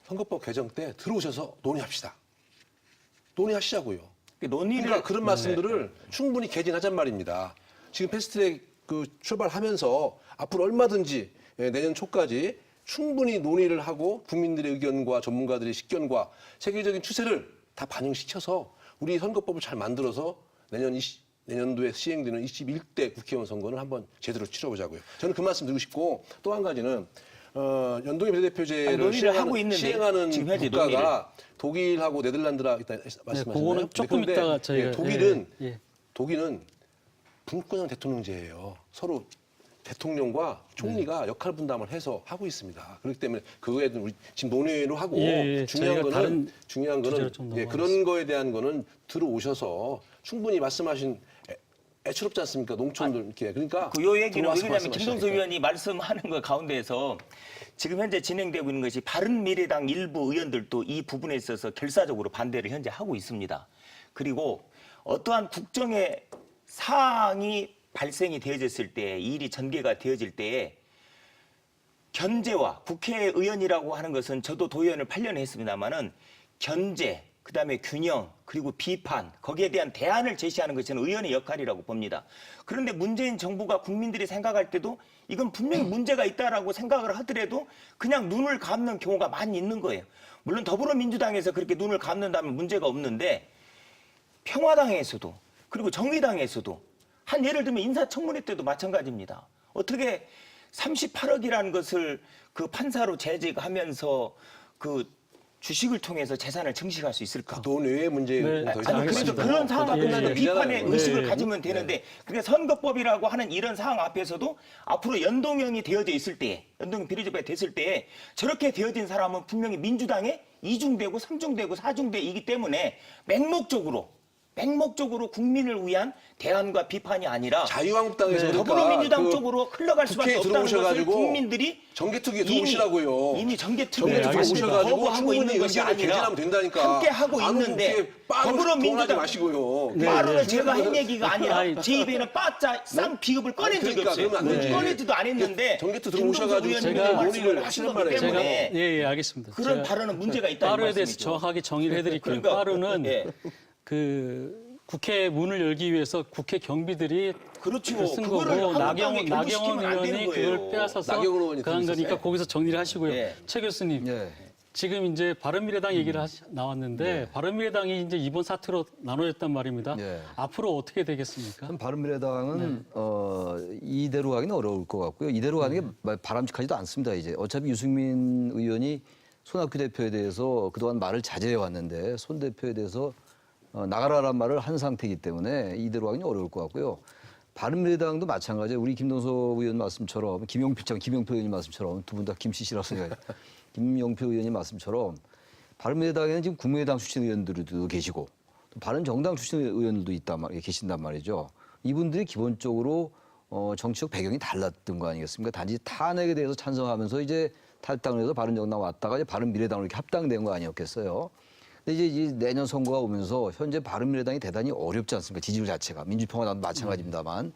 선거법 개정 때 들어오셔서 논의합시다. 논의하시자고요. 논의를 그러니까 그런 말씀들을 충분히 개진하잔 말입니다. 지금 패스트트랙 그 출발하면서 앞으로 얼마든지 내년 초까지 충분히 논의를 하고 국민들의 의견과 전문가들의 식견과 세계적인 추세를 다 반영시켜서 우리 선거법을 잘 만들어서 내년도에 시행되는 21대 국회의원 선거는 한번 제대로 치러보자고요. 저는 그 말씀 드리고 싶고 또 한 가지는 연동형 비례대표제를 논의를 하고 있는데 시행하는 지금 현재 국가가 독일하고 네덜란드라 일단 말씀하셨나요? 그거는 조금 근데, 이따가 저희가 독일은 분권형 대통령제예요. 서로 대통령과 총리가 역할 분담을 해서 하고 있습니다. 그렇기 때문에 그거에 대한 우리 지금 논의로 하고 중요한 거는 그런 거에 대한 거는 들어오셔서 충분히 말씀하신 애처롭지 않습니까? 농촌들 이렇게 그러니까 그 요 얘기는 들어와서 왜냐하면 김동수 말씀하시니까. 의원이 말씀하는 것 가운데에서 지금 현재 진행되고 있는 것이 바른미래당 일부 의원들도 이 부분에 있어서 결사적으로 반대를 현재 하고 있습니다. 그리고 어떠한 국정의 사항이 발생이 되어졌을 때, 이 일이 전개가 되어질 때에 견제와 국회의원이라고 하는 것은 저도 도의원을 8년 했습니다마는 견제, 그다음에 균형, 그리고 비판, 거기에 대한 대안을 제시하는 것이 저는 의원의 역할이라고 봅니다. 그런데 문재인 정부가 국민들이 생각할 때도 이건 분명히 문제가 있다라고 생각을 하더라도 그냥 눈을 감는 경우가 많이 있는 거예요. 물론 더불어민주당에서 그렇게 눈을 감는다면 문제가 없는데 평화당에서도 그리고 정의당에서도 한 예를 들면 인사청문회 때도 마찬가지입니다. 어떻게 38억이라는 것을 그 판사로 재직하면서 그 주식을 통해서 재산을 증식할 수 있을까? 돈 외의 문제에 더 이상 아니, 그래도 알겠습니다. 그런 상황 앞에서는 비판의 네. 의식을 네. 가지면 되는데 그러니까 선거법이라고 하는 이런 상황 앞에서도 앞으로 연동형이 되어져 있을 때, 연동형 비례제가 됐을 때 저렇게 되어진 사람은 분명히 민주당에 이중되고 삼중되고 사중되이기 때문에 맹목적으로 국민을 위한 대안과 비판이 아니라 자유한국당에서 그러니까 더불어민주당 그 쪽으로 흘러갈 수밖에 국회에 없다는 것을 들어오셔가지고 국민들이 정개특위에 들어오시라고요. 이미 정개특위에 정개특위 오셔가지고 거부하고 있는 충분히 것이 의견을 아니라 개진하면 된다니까. 함께 하고 아무 있는데 국회에 빠르게 동원하지 더불어민주당 마시고요. 빠르게 제가 한 얘기가 아니라 아니, 제 입에는 빠짜 쌍 비급을 꺼낸 적이 그러니까 없어요. 그러면 안 되지. 꺼내지도 않았는데 정개특위 들어오셔가지고 제가 논의를 하시는 말에 제가 때문에 알겠습니다. 그런 제가 발언은 문제가 있다는 빠르에 대해서 말씀이죠. 정확하게 정의를 해드릴게요. 그러니까, 빠르는 예. 그 국회 문을 열기 위해서 국회 경비들이 그렇죠. 쓴 그거를 거고 한국당에 나경원 결부시키면 안 되는 의원이 거예요. 그걸 빼앗아서 나경원 의원이 그한 거니까 들으셨어요? 거기서 정리를 하시고요. 예. 최 교수님, 예. 지금 이제 바른미래당 얘기를 나왔는데 바른미래당이 이제 이번 사태로 나눠졌단 말입니다. 예. 앞으로 어떻게 되겠습니까? 그럼 바른미래당은 이대로 가기는 어려울 것 같고요. 이대로 가는 게 바람직하지도 않습니다. 이제 어차피 유승민 의원이 손학규 대표에 대해서 그동안 말을 자제해 왔는데 손 대표에 대해서 나가라란 말을 한 상태이기 때문에 이대로 가기는 어려울 것 같고요. 바른미래당도 마찬가지예요. 우리 김동석 의원 말씀처럼 김용표 의원님 말씀처럼 두 분 다 김씨시라서 김용표 의원님 말씀처럼 바른미래당에는 지금 국민의당 출신 의원들도 계시고 또 바른정당 출신 의원들도 계신단 말이죠. 이분들이 기본적으로 정치적 배경이 달랐던 거 아니겠습니까? 단지 탄핵에 대해서 찬성하면서 이제 탈당을 해서 바른정당 왔다가 이제 바른미래당으로 이렇게 합당된 거 아니었겠어요? 근데 이제 내년 선거가 오면서 현재 바른미래당이 대단히 어렵지 않습니까? 지지율 자체가. 민주평화당도 마찬가지입니다만.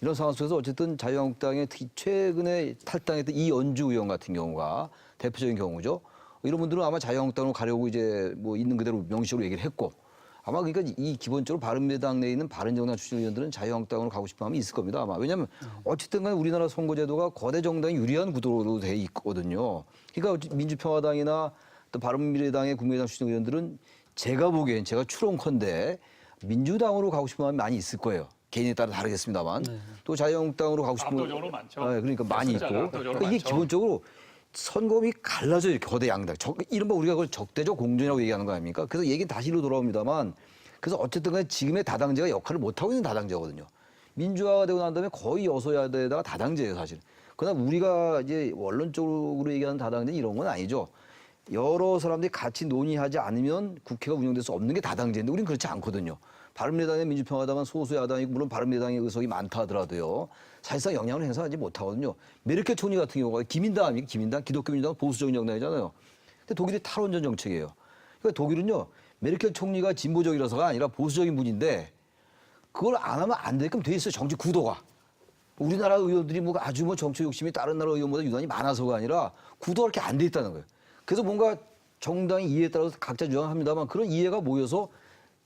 이런 상황 속에서 어쨌든 자유한국당의 특히 최근에 탈당했던 이연주 의원 같은 경우가 대표적인 경우죠. 이런 분들은 아마 자유한국당으로 가려고 이제 뭐 있는 그대로 명시적으로 얘기를 했고 아마 그러니까 이 기본적으로 바른미래당 내에 있는 바른정당 출신 의원들은 자유한국당으로 가고 싶은 마음이 있을 겁니다. 아마. 왜냐하면 어쨌든 간에 우리나라 선거제도가 거대 정당이 유리한 구도로 돼 있거든요. 그러니까 민주평화당이나 또 바른미래당의 국민의당 출신 의원들은 제가 보기엔 제가 추론컨대 민주당으로 가고 싶은 마음이 많이 있을 거예요. 개인에 따라 다르겠습니다만 또 자유한국당으로 가고 싶은 압도적으로 많죠. 그러니까 많이 있고 숫자가 압도적으로 그러니까 이게 많죠. 기본적으로 선거음이 갈라져 이렇게 거대 양당. 이른바 우리가 그걸 적대적 공존이라고 얘기하는 거 아닙니까? 그래서 얘기는 다시로 돌아옵니다만 그래서 어쨌든 간에 지금의 다당제가 역할을 못하고 있는 다당제거든요. 민주화가 되고 난 다음에 거의 여소야대에다가 다당제예요, 사실. 그러나 우리가 이제 원론적으로 얘기하는 다당제는 이런 건 아니죠. 여러 사람들이 같이 논의하지 않으면 국회가 운영될 수 없는 게 다당제인데 우리는 그렇지 않거든요. 바른미래당의 민주평화당은 소수 야당이고 물론 바른미래당의 의석이 많다 하더라도요. 사실상 영향을 행사하지 못하거든요. 메르켈 총리 같은 경우가 기민당 아닙니까? 기민당, 기독교민주당 보수적인 정당이잖아요. 근데 독일이 탈원전 정책이에요. 그러니까 독일은요. 메르켈 총리가 진보적이라서가 아니라 보수적인 분인데 그걸 안 하면 안 되게끔 돼 있어요. 정치 구도가. 우리나라 의원들이 뭐 아주 뭐 정치 욕심이 다른 나라 의원보다 유난히 많아서가 아니라 구도가 이렇게 안 돼 있다는 거예요. 그래서 뭔가 정당의 이해에 따라서 각자 주장합니다만 그런 이해가 모여서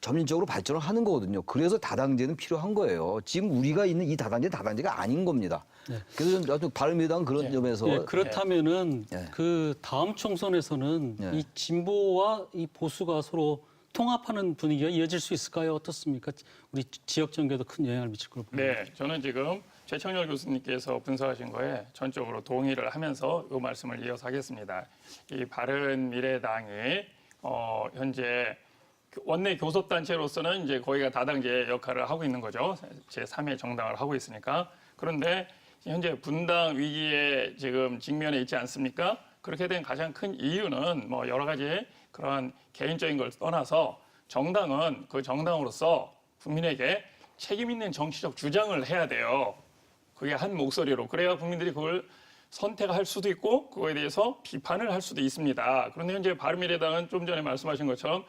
점진적으로 발전을 하는 거거든요. 그래서 다당제는 필요한 거예요. 지금 우리가 있는 이 다당제가 아닌 겁니다. 그래서 저는 바른미래당은 그런 점에서 그렇다면은 그 다음 총선에서는 이 진보와 이 보수가 서로 통합하는 분위기가 이어질 수 있을까요? 어떻습니까? 우리 지역 정계도 큰 영향을 미칠 걸로 보입니다. 네, 저는 지금 최청열 교수님께서 분석하신 거에 전적으로 동의를 하면서 이 말씀을 이어서 하겠습니다. 이 바른미래당이 현재 원내 교섭단체로서는 이제 거기가 다당제 역할을 하고 있는 거죠. 제3의 정당을 하고 있으니까. 그런데 현재 분당 위기에 지금 직면해 있지 않습니까? 그렇게 된 가장 큰 이유는 뭐 여러 가지 그런 개인적인 걸 떠나서 정당은 그 정당으로서 국민에게 책임 있는 정치적 주장을 해야 돼요. 그게 한 목소리로. 그래야 국민들이 그걸 선택할 수도 있고 그거에 대해서 비판을 할 수도 있습니다. 그런데 현재 바른미래당은 좀 전에 말씀하신 것처럼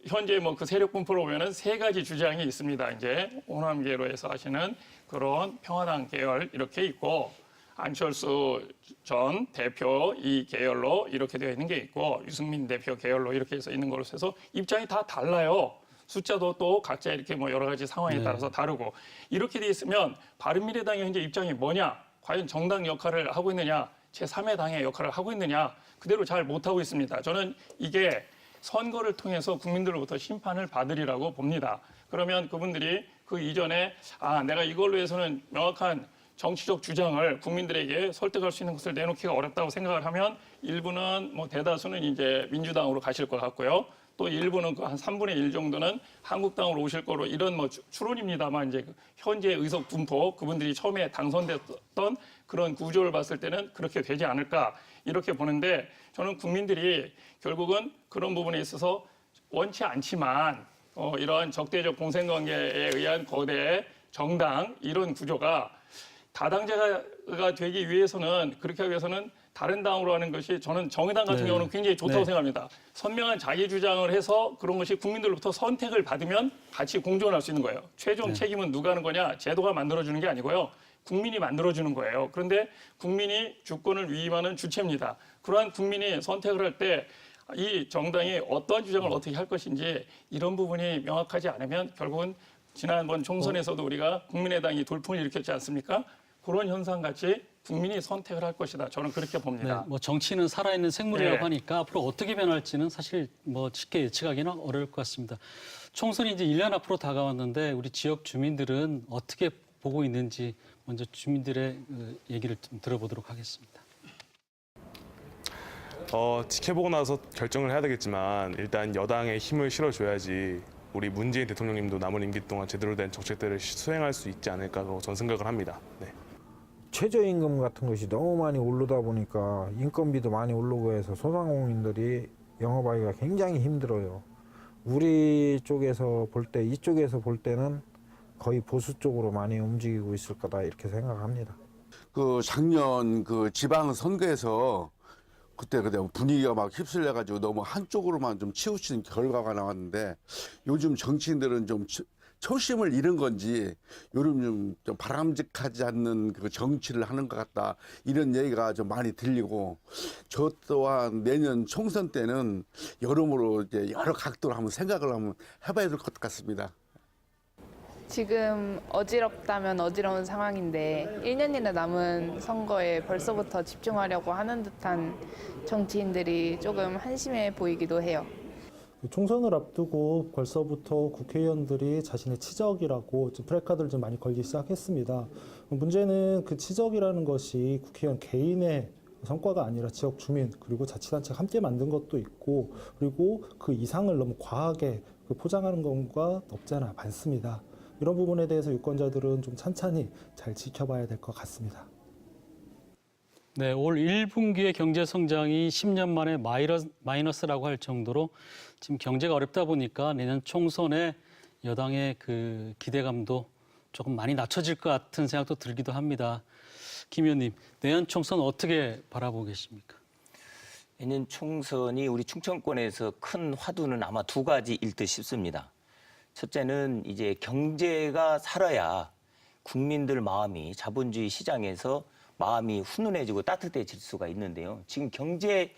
현재 뭐 그 세력 분포로 보면은 세 가지 주장이 있습니다. 이제 호남계로에서 하시는 그런 평화당 계열 이렇게 있고 안철수 전 대표 이 계열로 이렇게 되어 있는 게 있고 유승민 대표 계열로 이렇게 해서 있는 걸로 해서 입장이 다 달라요. 숫자도 또 각자 이렇게 뭐 여러 가지 상황에 따라서 다르고 이렇게 돼 있으면 바른미래당의 현재 입장이 뭐냐? 과연 정당 역할을 하고 있느냐? 제3의 당의 역할을 하고 있느냐? 그대로 잘 못하고 있습니다. 저는 이게 선거를 통해서 국민들로부터 심판을 받으리라고 봅니다. 그러면 그분들이 그 이전에 내가 이걸로 해서는 명확한 정치적 주장을 국민들에게 설득할 수 있는 것을 내놓기가 어렵다고 생각을 하면 일부는 뭐 대다수는 이제 민주당으로 가실 것 같고요. 또 일부는 한 3분의 1 정도는 한국당으로 오실 거로 이런 뭐 추론입니다만 이제 현재 의석 분포 그분들이 처음에 당선됐던 그런 구조를 봤을 때는 그렇게 되지 않을까 이렇게 보는데 저는 국민들이 결국은 그런 부분에 있어서 원치 않지만 이러한 적대적 공생관계에 의한 거대 정당 이런 구조가 다당제가 되기 위해서는 그렇게 하기 위해서는 다른 당으로 하는 것이 저는 정의당 같은 경우는 굉장히 좋다고 생각합니다. 선명한 자기 주장을 해서 그런 것이 국민들로부터 선택을 받으면 같이 공존할 수 있는 거예요. 최종 책임은 누가 하는 거냐? 제도가 만들어주는 게 아니고요. 국민이 만들어주는 거예요. 그런데 국민이 주권을 위임하는 주체입니다. 그러한 국민이 선택을 할 때 이 정당이 어떠한 주장을 어떻게 할 것인지 이런 부분이 명확하지 않으면 결국은 지난번 총선에서도 우리가 국민의당이 돌풍을 일으켰지 않습니까? 그런 현상같이 국민이 선택을 할 것이다. 저는 그렇게 봅니다. 네, 뭐 정치는 살아있는 생물이라고 네. 하니까 앞으로 어떻게 변할지는 사실 뭐 쉽게 예측하기는 어려울 것 같습니다. 총선이 이제 1년 앞으로 다가왔는데 우리 지역 주민들은 어떻게 보고 있는지 먼저 주민들의 얘기를 좀 들어보도록 하겠습니다. 지켜보고 나서 결정을 해야 되겠지만 일단 여당에 힘을 실어줘야지 우리 문재인 대통령님도 남은 임기 동안 제대로 된 정책들을 수행할 수 있지 않을까라고 저는 생각을 합니다. 네. 최저임금 같은 것이 너무 많이 오르다 보니까 인건비도 많이 오르고 해서 소상공인들이 영업하기가 굉장히 힘들어요. 우리 쪽에서 볼 때, 이쪽에서 볼 때는 거의 보수 쪽으로 많이 움직이고 있을 거다 이렇게 생각합니다. 그 작년 그 지방 선거에서 그때 분위기가 막 휩쓸려가지고 너무 한쪽으로만 좀 치우치는 결과가 나왔는데 요즘 정치인들은 좀 초심을 잃은 건지 요즘 좀 바람직하지 않는 그 정치를 하는 것 같다 이런 얘기가 좀 많이 들리고 저 또한 내년 총선 때는 여러모로 이제 여러 각도로 한번 생각을 한번 해봐야 될 것 같습니다. 지금 어지럽다면 어지러운 상황인데 1년이나 남은 선거에 벌써부터 집중하려고 하는 듯한 정치인들이 조금 한심해 보이기도 해요. 총선을 앞두고 벌써부터 국회의원들이 자신의 치적이라고 플래카드를 좀 많이 걸기 시작했습니다. 문제는 그 치적이라는 것이 국회의원 개인의 성과가 아니라 지역 주민 그리고 자치단체가 함께 만든 것도 있고 그리고 그 이상을 너무 과하게 포장하는 경우가 없지 않아 많습니다. 이런 부분에 대해서 유권자들은 좀 찬찬히 잘 지켜봐야 될 것 같습니다. 네, 올 1분기의 경제 성장이 10년 만에 마이너스라고 할 정도로 지금 경제가 어렵다 보니까 내년 총선에 여당의 그 기대감도 조금 많이 낮춰질 것 같은 생각도 들기도 합니다. 김 의원님, 내년 총선 어떻게 바라보고 계십니까? 내년 총선이 우리 충청권에서 큰 화두는 아마 두 가지일 듯 싶습니다. 첫째는 이제 경제가 살아야 국민들 마음이 자본주의 시장에서 마음이 훈훈해지고 따뜻해질 수가 있는데요. 지금 경제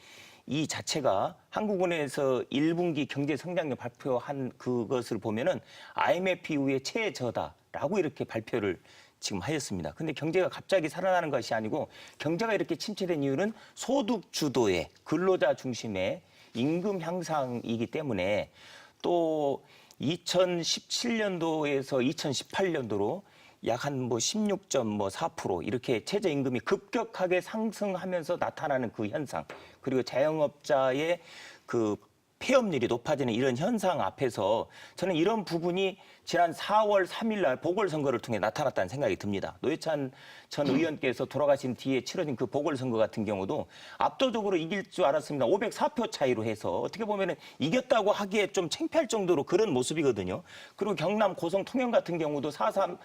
이 자체가 한국은행에서 1분기 경제 성장률 발표한 그것을 보면은 IMF 이후에 최저다라고 이렇게 발표를 지금 하였습니다. 근데 경제가 갑자기 살아나는 것이 아니고 경제가 이렇게 침체된 이유는 소득 주도의 근로자 중심의 임금 향상이기 때문에 또 2017년도에서 2018년도로 약 한 16.4% 이렇게 최저임금이 급격하게 상승하면서 나타나는 그 현상, 그리고 자영업자의 그 폐업률이 높아지는 이런 현상 앞에서 저는 이런 부분이 지난 4월 3일 날 보궐선거를 통해 나타났다는 생각이 듭니다. 노회찬 전 의원께서 돌아가신 뒤에 치러진 그 보궐선거 같은 경우도 압도적으로 이길 줄 알았습니다. 504표 차이로 해서 어떻게 보면 이겼다고 하기에 좀 창피할 정도로 그런 모습이거든요. 그리고 경남 고성 통영 같은 경우도 4.3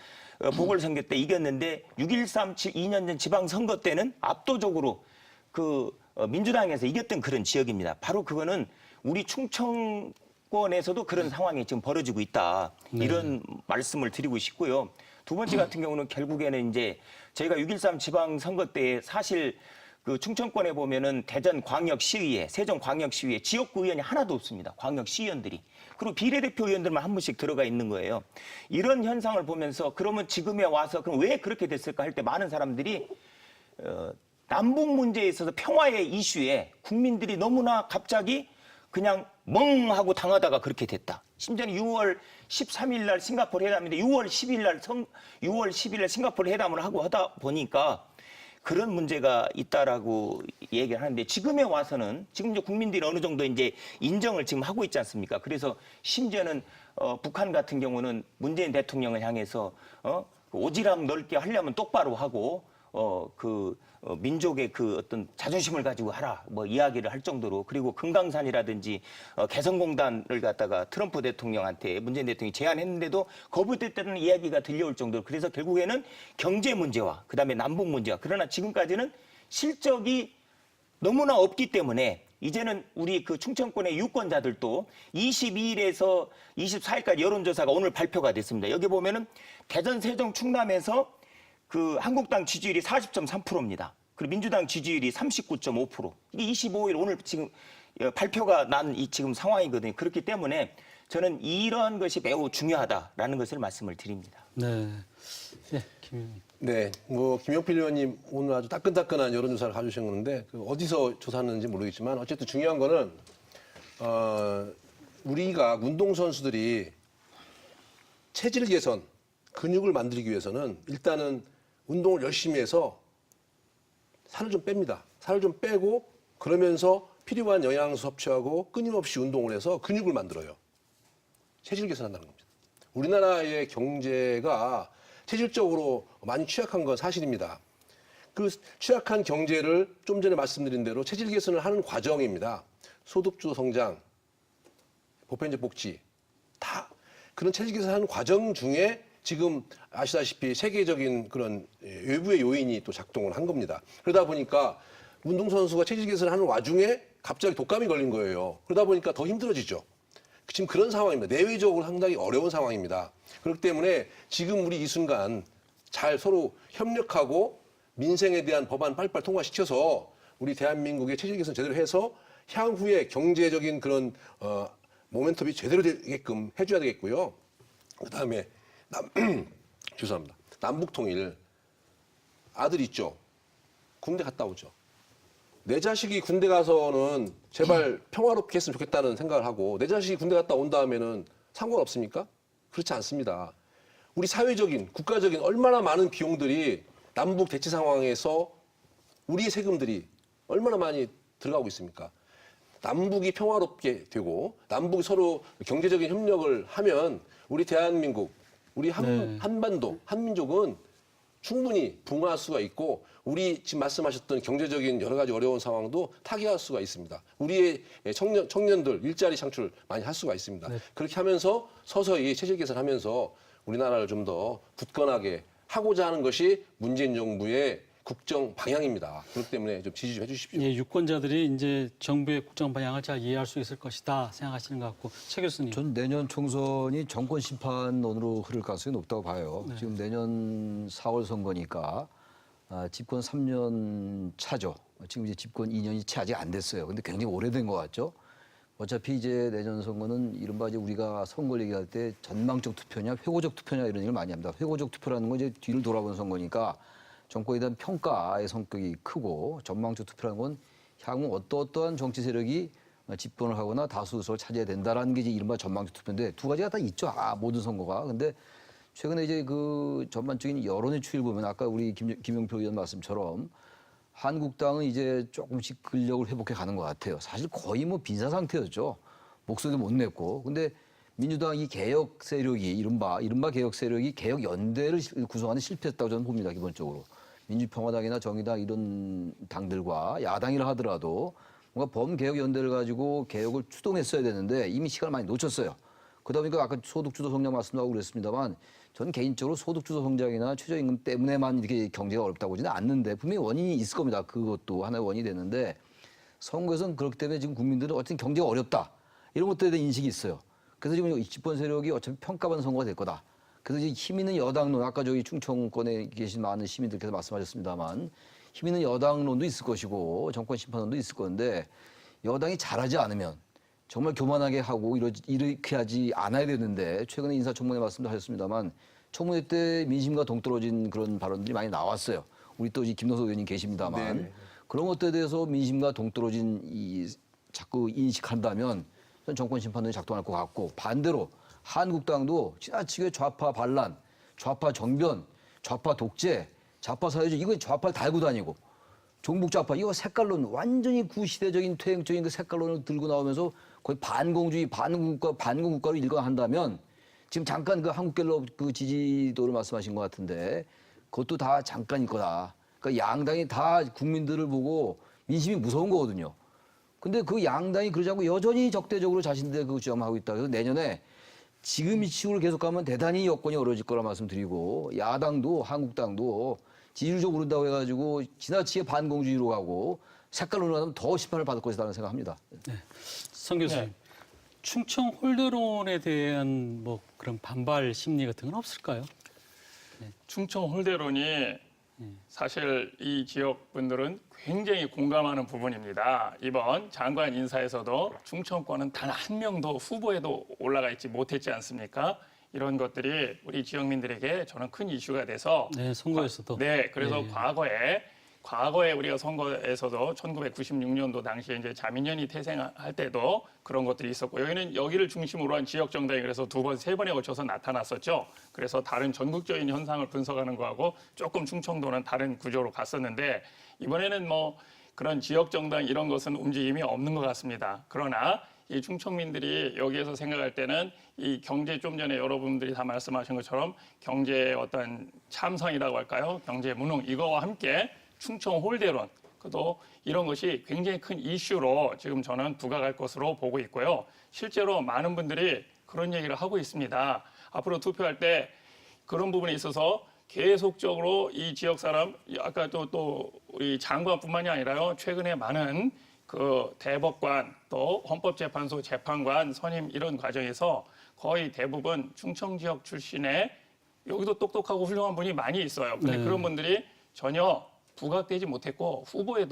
보궐선거 때 이겼는데 6.13 2년 전 지방선거 때는 압도적으로 그 민주당에서 이겼던 그런 지역입니다. 바로 그거는 우리 충청권에서도 그런 상황이 지금 벌어지고 있다. 이런 말씀을 드리고 싶고요. 두 번째 같은 경우는 결국에는 이제 저희가 6.13 지방선거 때 사실 그 충청권에 보면은 대전 광역시의회, 세종 광역시의회 지역구 의원이 하나도 없습니다. 광역시의원들이. 그리고 비례대표 의원들만 한 분씩 들어가 있는 거예요. 이런 현상을 보면서 그러면 지금에 와서 그럼 왜 그렇게 됐을까 할 때 많은 사람들이 남북 문제에 있어서 평화의 이슈에 국민들이 너무나 갑자기 그냥 멍하고 당하다가 그렇게 됐다. 심지어는 6월 13일 날 싱가포르 회담인데 6월 10일 날 싱가포르 회담을 하고 하다 보니까 그런 문제가 있다라고 얘기를 하는데 지금에 와서는 지금 이제 국민들이 어느 정도 이제 인정을 지금 하고 있지 않습니까? 그래서 심지어는 북한 같은 경우는 문재인 대통령을 향해서 오지랖 넓게 하려면 똑바로 하고 민족의 그 어떤 자존심을 가지고 하라 뭐 이야기를 할 정도로 그리고 금강산이라든지 개성공단을 갖다가 트럼프 대통령한테 문재인 대통령이 제안했는데도 거부됐다는 이야기가 들려올 정도로 그래서 결국에는 경제 문제와 그다음에 남북 문제와 그러나 지금까지는 실적이 너무나 없기 때문에 이제는 우리 그 충청권의 유권자들도 22일에서 24일까지 여론조사가 오늘 발표가 됐습니다. 여기 보면은 대전, 세종, 충남에서 그 한국당 지지율이 40.3%입니다. 그리고 민주당 지지율이 39.5%. 이게 25일 오늘 지금 발표가 난 이 지금 상황이거든요. 그렇기 때문에 저는 이러한 것이 매우 중요하다라는 것을 말씀을 드립니다. 네. 네, 김 의원님. 네, 뭐 김용필 의원님 오늘 아주 따끈따끈한 여론조사를 가져오셨는데 어디서 조사했는지 모르겠지만 어쨌든 중요한 거는 우리가 운동선수들이 체질 개선, 근육을 만들기 위해서는 일단은 운동을 열심히 해서 살을 좀 뺍니다. 살을 좀 빼고 그러면서 필요한 영양소 섭취하고 끊임없이 운동을 해서 근육을 만들어요. 체질 개선한다는 겁니다. 우리나라의 경제가 체질적으로 많이 취약한 건 사실입니다. 그 취약한 경제를 좀 전에 말씀드린 대로 체질 개선을 하는 과정입니다. 소득주 성장, 보편적 복지 다 그런 체질 개선하는 과정 중에 지금 아시다시피 세계적인 그런 외부의 요인이 또 작동을 한 겁니다. 그러다 보니까 운동선수가 체질 개선을 하는 와중에 갑자기 독감이 걸린 거예요. 그러다 보니까 더 힘들어지죠. 지금 그런 상황입니다. 내외적으로 상당히 어려운 상황입니다. 그렇기 때문에 지금 우리 이 순간 잘 서로 협력하고 민생에 대한 법안 빨리빨리 통과시켜서 우리 대한민국의 체질 개선 제대로 해서 향후에 경제적인 그런 모멘텀이 제대로 되게끔 해줘야 되겠고요. 그다음에 죄송합니다. 남북 통일 아들 있죠. 군대 갔다 오죠. 내 자식이 군대 가서는 제발 평화롭게 했으면 좋겠다는 생각을 하고 내 자식이 군대 갔다 온 다음에는 상관없습니까? 그렇지 않습니다. 우리 사회적인 국가적인 얼마나 많은 비용들이 남북 대치 상황에서 우리의 세금들이 얼마나 많이 들어가고 있습니까? 남북이 평화롭게 되고 남북이 서로 경제적인 협력을 하면 우리 대한민국 우리 한반도, 한민족은 충분히 붕할 수가 있고 우리 지금 말씀하셨던 경제적인 여러 가지 어려운 상황도 타개할 수가 있습니다. 우리의 청년들 일자리 창출 많이 할 수가 있습니다. 네. 그렇게 하면서 서서히 체질 개선하면서 우리나라를 좀 더 굳건하게 하고자 하는 것이 문재인 정부의 국정 방향입니다. 그렇기 때문에 좀 지지 좀 해주십시오. 예, 유권자들이 이제 정부의 국정 방향을 잘 이해할 수 있을 것이다 생각하시는 것 같고 최 교수님. 전 내년 총선이 정권 심판론으로 흐를 가능성이 높다고 봐요. 네. 지금 내년 4월 선거니까 집권 3년 차죠. 지금 이제 집권 2년이 채 아직 안 됐어요. 근데 굉장히 오래된 것 같죠. 어차피 이제 내년 선거는 이른바 이제 우리가 선거를 얘기할 때 전망적 투표냐, 회고적 투표냐 이런 얘기를 많이 합니다. 회고적 투표라는 건 이제 뒤를 돌아보는 선거니까 정권에 대한 평가의 성격이 크고 전망적 투표라는 건 향후 어떠한 정치 세력이 집권을 하거나 다수 의석을 차지해야 된다라는 게 이제 이른바 전망적 투표인데 두 가지가 다 있죠. 모든 선거가. 근데 최근에 이제 그 전반적인 여론의 추이를 보면 아까 우리 김용표 의원 말씀처럼 한국당은 이제 조금씩 근력을 회복해 가는 것 같아요. 사실 거의 뭐 빈사 상태였죠. 목소리도 못 냈고. 근데 민주당 이 개혁 세력이 이른바 개혁 세력이 개혁 연대를 구성하는 데 실패했다고 저는 봅니다. 기본적으로. 민주평화당이나 정의당 이런 당들과 야당이라 하더라도 뭔가 범개혁 연대를 가지고 개혁을 추동했어야 되는데 이미 시간을 많이 놓쳤어요. 그러다 보니까 아까 소득주도 성장 말씀도 하고 그랬습니다만 저는 개인적으로 소득주도 성장이나 최저임금 때문에만 이렇게 경제가 어렵다고 보지는 않는데 분명히 원인이 있을 겁니다. 그것도 하나의 원인이 되는데 선거에서는 그렇기 때문에 지금 국민들은 어쨌든 경제가 어렵다. 이런 것들에 대한 인식이 있어요. 그래서 지금 집권 세력이 어차피 평가받는 선거가 될 거다. 그래서 이제 힘 있는 여당론, 아까 저기 충청권에 계신 많은 시민들께서 말씀하셨습니다만 힘 있는 여당론도 있을 것이고 정권 심판론도 있을 건데 여당이 잘하지 않으면 정말 교만하게 하고 이렇게 하지 않아야 되는데 최근에 인사청문회 말씀도 하셨습니다만 청문회 때 민심과 동떨어진 그런 발언들이 많이 나왔어요. 우리 또 김노석 의원님 계십니다만 네네. 그런 것들에 대해서 민심과 동떨어진 자꾸 인식한다면 전 정권 심판론이 작동할 것 같고 반대로 한국당도 지나치게 좌파 반란, 좌파 정변, 좌파 독재, 좌파 사회주의 이거 좌파를 달고 다니고 종북 좌파 이거 색깔론 완전히 구시대적인 퇴행적인 그 색깔론을 들고 나오면서 거의 반공주의 반공국가로 일관한다면 지금 잠깐 그 한국갤럽 그 지지도를 말씀하신 것 같은데 그것도 다 잠깐일 거다. 그러니까 양당이 다 국민들을 보고 민심이 무서운 거거든요. 근데 그 양당이 그러지 않고 여전히 적대적으로 자신들 그 주장하고 있다. 그래서 내년에 지금 이 식으로 계속 가면 대단히 여건이 어려워질 거라 말씀드리고 야당도 한국당도 지지율적 오른다고 해가지고 지나치게 반공주의로 가고 색깔론으로 가면 더 심판을 받을 것이라는 생각합니다. 네. 성 교수님, 충청 홀대론에 대한 뭐 그런 반발 심리 같은 건 없을까요? 충청 홀대론이 사실 이 지역 분들은 굉장히 공감하는 부분입니다. 이번 장관 인사에서도 충청권은 단 한 명도 후보에도 올라가 있지 못했지 않습니까? 이런 것들이 우리 지역민들에게 저는 큰 이슈가 돼서 네, 선거에서도. 네, 그래서 과거에 우리가 선거에서도 1996년도 당시에 이제 자민련이 태생할 때도 그런 것들이 있었고 여기를 중심으로 한 지역 정당이 그래서 두 번, 세 번에 걸쳐서 나타났었죠. 그래서 다른 전국적인 현상을 분석하는 거하고 조금 충청도는 다른 구조로 갔었는데 이번에는 뭐 그런 지역 정당 이런 것은 움직임이 없는 것 같습니다. 그러나 이 충청민들이 여기에서 생각할 때는 이 경제 좀 전에 여러분들이 다 말씀하신 것처럼 경제의 어떤 참상이라고 할까요? 경제 무능 이거와 함께 충청 홀대론 또 이런 것이 굉장히 큰 이슈로 지금 저는 부각할 것으로 보고 있고요. 실제로 많은 분들이 그런 얘기를 하고 있습니다. 앞으로 투표할 때 그런 부분에 있어서 계속적으로 이 지역 사람 아까 또 우리 장관뿐만이 아니라요. 최근에 많은 그 대법관 또 헌법재판소 재판관 선임 이런 과정에서 거의 대부분 충청 지역 출신의 여기도 똑똑하고 훌륭한 분이 많이 있어요. 근데 그런 분들이 전혀 부각되지 못했고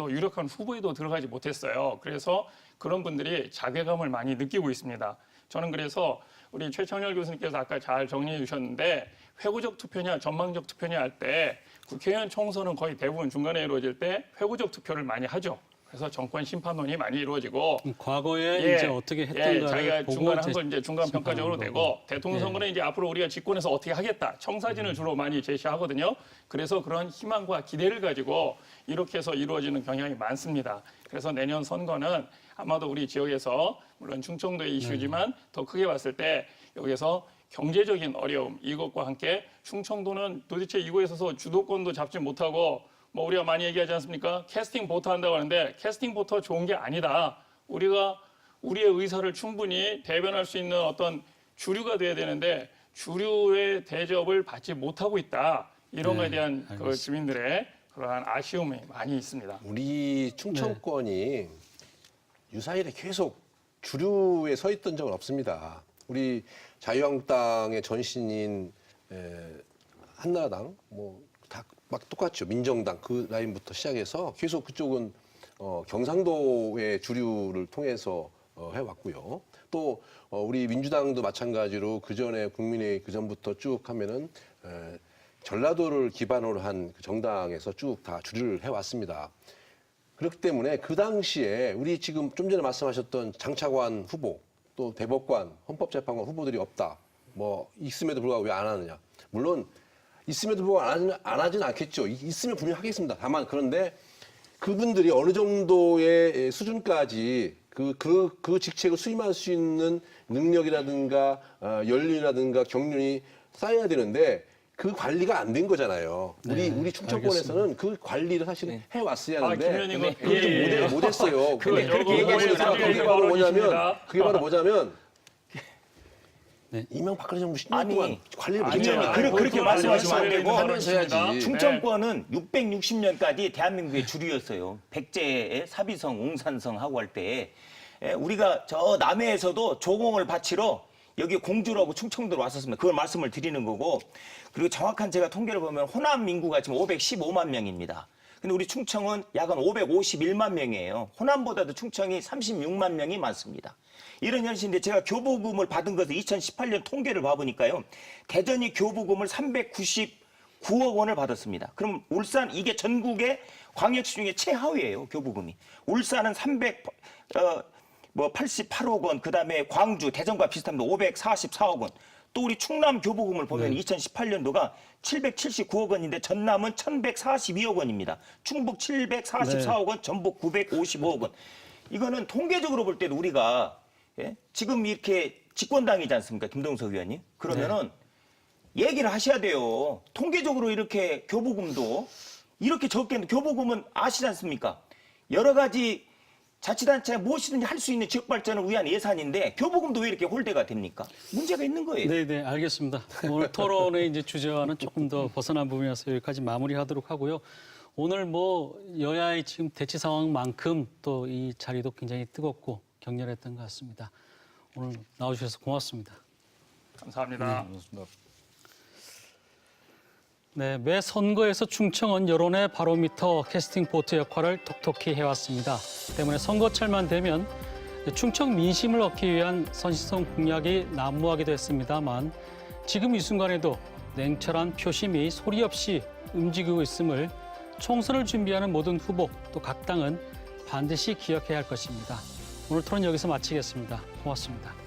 유력한 후보에도 들어가지 못했어요. 그래서 그런 분들이 자괴감을 많이 느끼고 있습니다. 저는 그래서 우리 최청열 교수님께서 아까 잘 정리해 주셨는데 회고적 투표냐 전망적 투표냐 할 때 국회의원 총선은 거의 대부분 중간에 이루어질 때 회고적 투표를 많이 하죠. 그래서 정권 심판론이 많이 이루어지고 과거에 이제 어떻게 했던가를 자기가 보고 중간에 한 걸 이제 중간 평가적으로 되고 대통령 선거는 예. 이제 앞으로 우리가 집권해서 어떻게 하겠다 청사진을 주로 많이 제시하거든요. 그래서 그런 희망과 기대를 가지고 이렇게 해서 이루어지는 경향이 많습니다. 그래서 내년 선거는 아마도 우리 지역에서 물론 충청도의 이슈지만 더 크게 봤을 때 여기에서 경제적인 어려움 이것과 함께 충청도는 도대체 이거에 있어서 주도권도 잡지 못하고 뭐 우리가 많이 얘기하지 않습니까? 캐스팅 보터 한다고 하는데 캐스팅 보터 좋은 게 아니다. 우리가 우리의 의사를 충분히 대변할 수 있는 어떤 주류가 돼야 되는데 주류의 대접을 받지 못하고 있다. 이런 거에 대한 그 주민들의 그러한 아쉬움이 많이 있습니다. 우리 충청권이 유사일에 계속 주류에 서 있던 적은 없습니다. 우리 자유한국당의 전신인 한나라당 뭐 다 막 똑같죠. 민정당 그 라인부터 시작해서 계속 그쪽은 경상도의 주류를 통해서 해왔고요. 또 우리 민주당도 마찬가지로 그 전에 국민의 그 전부터 쭉 하면은 전라도를 기반으로 한 그 정당에서 쭉 다 주류를 해왔습니다. 그렇기 때문에 그 당시에 우리 지금 좀 전에 말씀하셨던 장차관 후보 또 대법관, 헌법재판관 후보들이 없다. 뭐 있음에도 불구하고 왜 안 하느냐. 물론 있음에도 불구하고 안 하지는 않겠죠. 있으면 분명히 하겠습니다. 다만 그런데 그분들이 어느 정도의 수준까지 그 직책을 수임할 수 있는 능력이라든가 연륜이라든가 경륜이 쌓여야 되는데 그 관리가 안 된 거잖아요. 우리 충청권에서는 그 관리를 사실 해왔어야 하는데 그걸 좀 못했어요. 그렇게 얘기하니까 그게 바로 뭐냐면 이명박근혜 정부 10년 동안 관리를 못했잖아요. 그렇게 말씀하시면 안 되고 하면서야지. 충청권은 660년까지 대한민국의 주류였어요. 백제의 사비성, 옹산성 하고 할 때 우리가 저 남해에서도 조공을 바치러 여기 공주라고 충청도로 왔었습니다. 그걸 말씀을 드리는 거고 그리고 정확한 제가 통계를 보면 호남 인구가 지금 515만 명입니다. 근데 우리 충청은 약 551만 명이에요. 호남보다도 충청이 36만 명이 많습니다. 이런 현실인데 제가 교부금을 받은 것을 2018년 통계를 봐보니까요. 대전이 교부금을 399억 원을 받았습니다. 그럼 울산 이게 전국의 광역시 중에 최하위예요. 교부금이. 울산은 88억 원, 그다음에 광주, 대전과 비슷합니다. 544억 원. 또 우리 충남 교부금을 보면 2018년도가 779억 원인데 전남은 1142억 원입니다. 충북 744억 원, 전북 955억 원. 이거는 통계적으로 볼 때도 우리가 지금 이렇게 집권당이지 않습니까? 김동석 의원님. 그러면은 얘기를 하셔야 돼요. 통계적으로 이렇게 교부금도 이렇게 적게 교부금은 아시지 않습니까? 여러 가지 자치단체가 무엇이든지 할 수 있는 지역 발전을 위한 예산인데 교부금도 왜 이렇게 홀대가 됩니까? 문제가 있는 거예요. 네, 알겠습니다. 오늘 토론의 이제 주제와는 조금 더 벗어난 부분이어서 여기까지 마무리하도록 하고요. 오늘 뭐 여야의 지금 대치 상황만큼 또 이 자리도 굉장히 뜨겁고 격렬했던 것 같습니다. 오늘 나와주셔서 고맙습니다. 감사합니다. 네, 매 선거에서 충청은 여론의 바로미터 캐스팅 보트 역할을 톡톡히 해왔습니다. 때문에 선거철만 되면 충청 민심을 얻기 위한 선시성 공약이 난무하기도 했습니다만 지금 이 순간에도 냉철한 표심이 소리 없이 움직이고 있음을 총선을 준비하는 모든 후보 또 각 당은 반드시 기억해야 할 것입니다. 오늘 토론 여기서 마치겠습니다. 고맙습니다.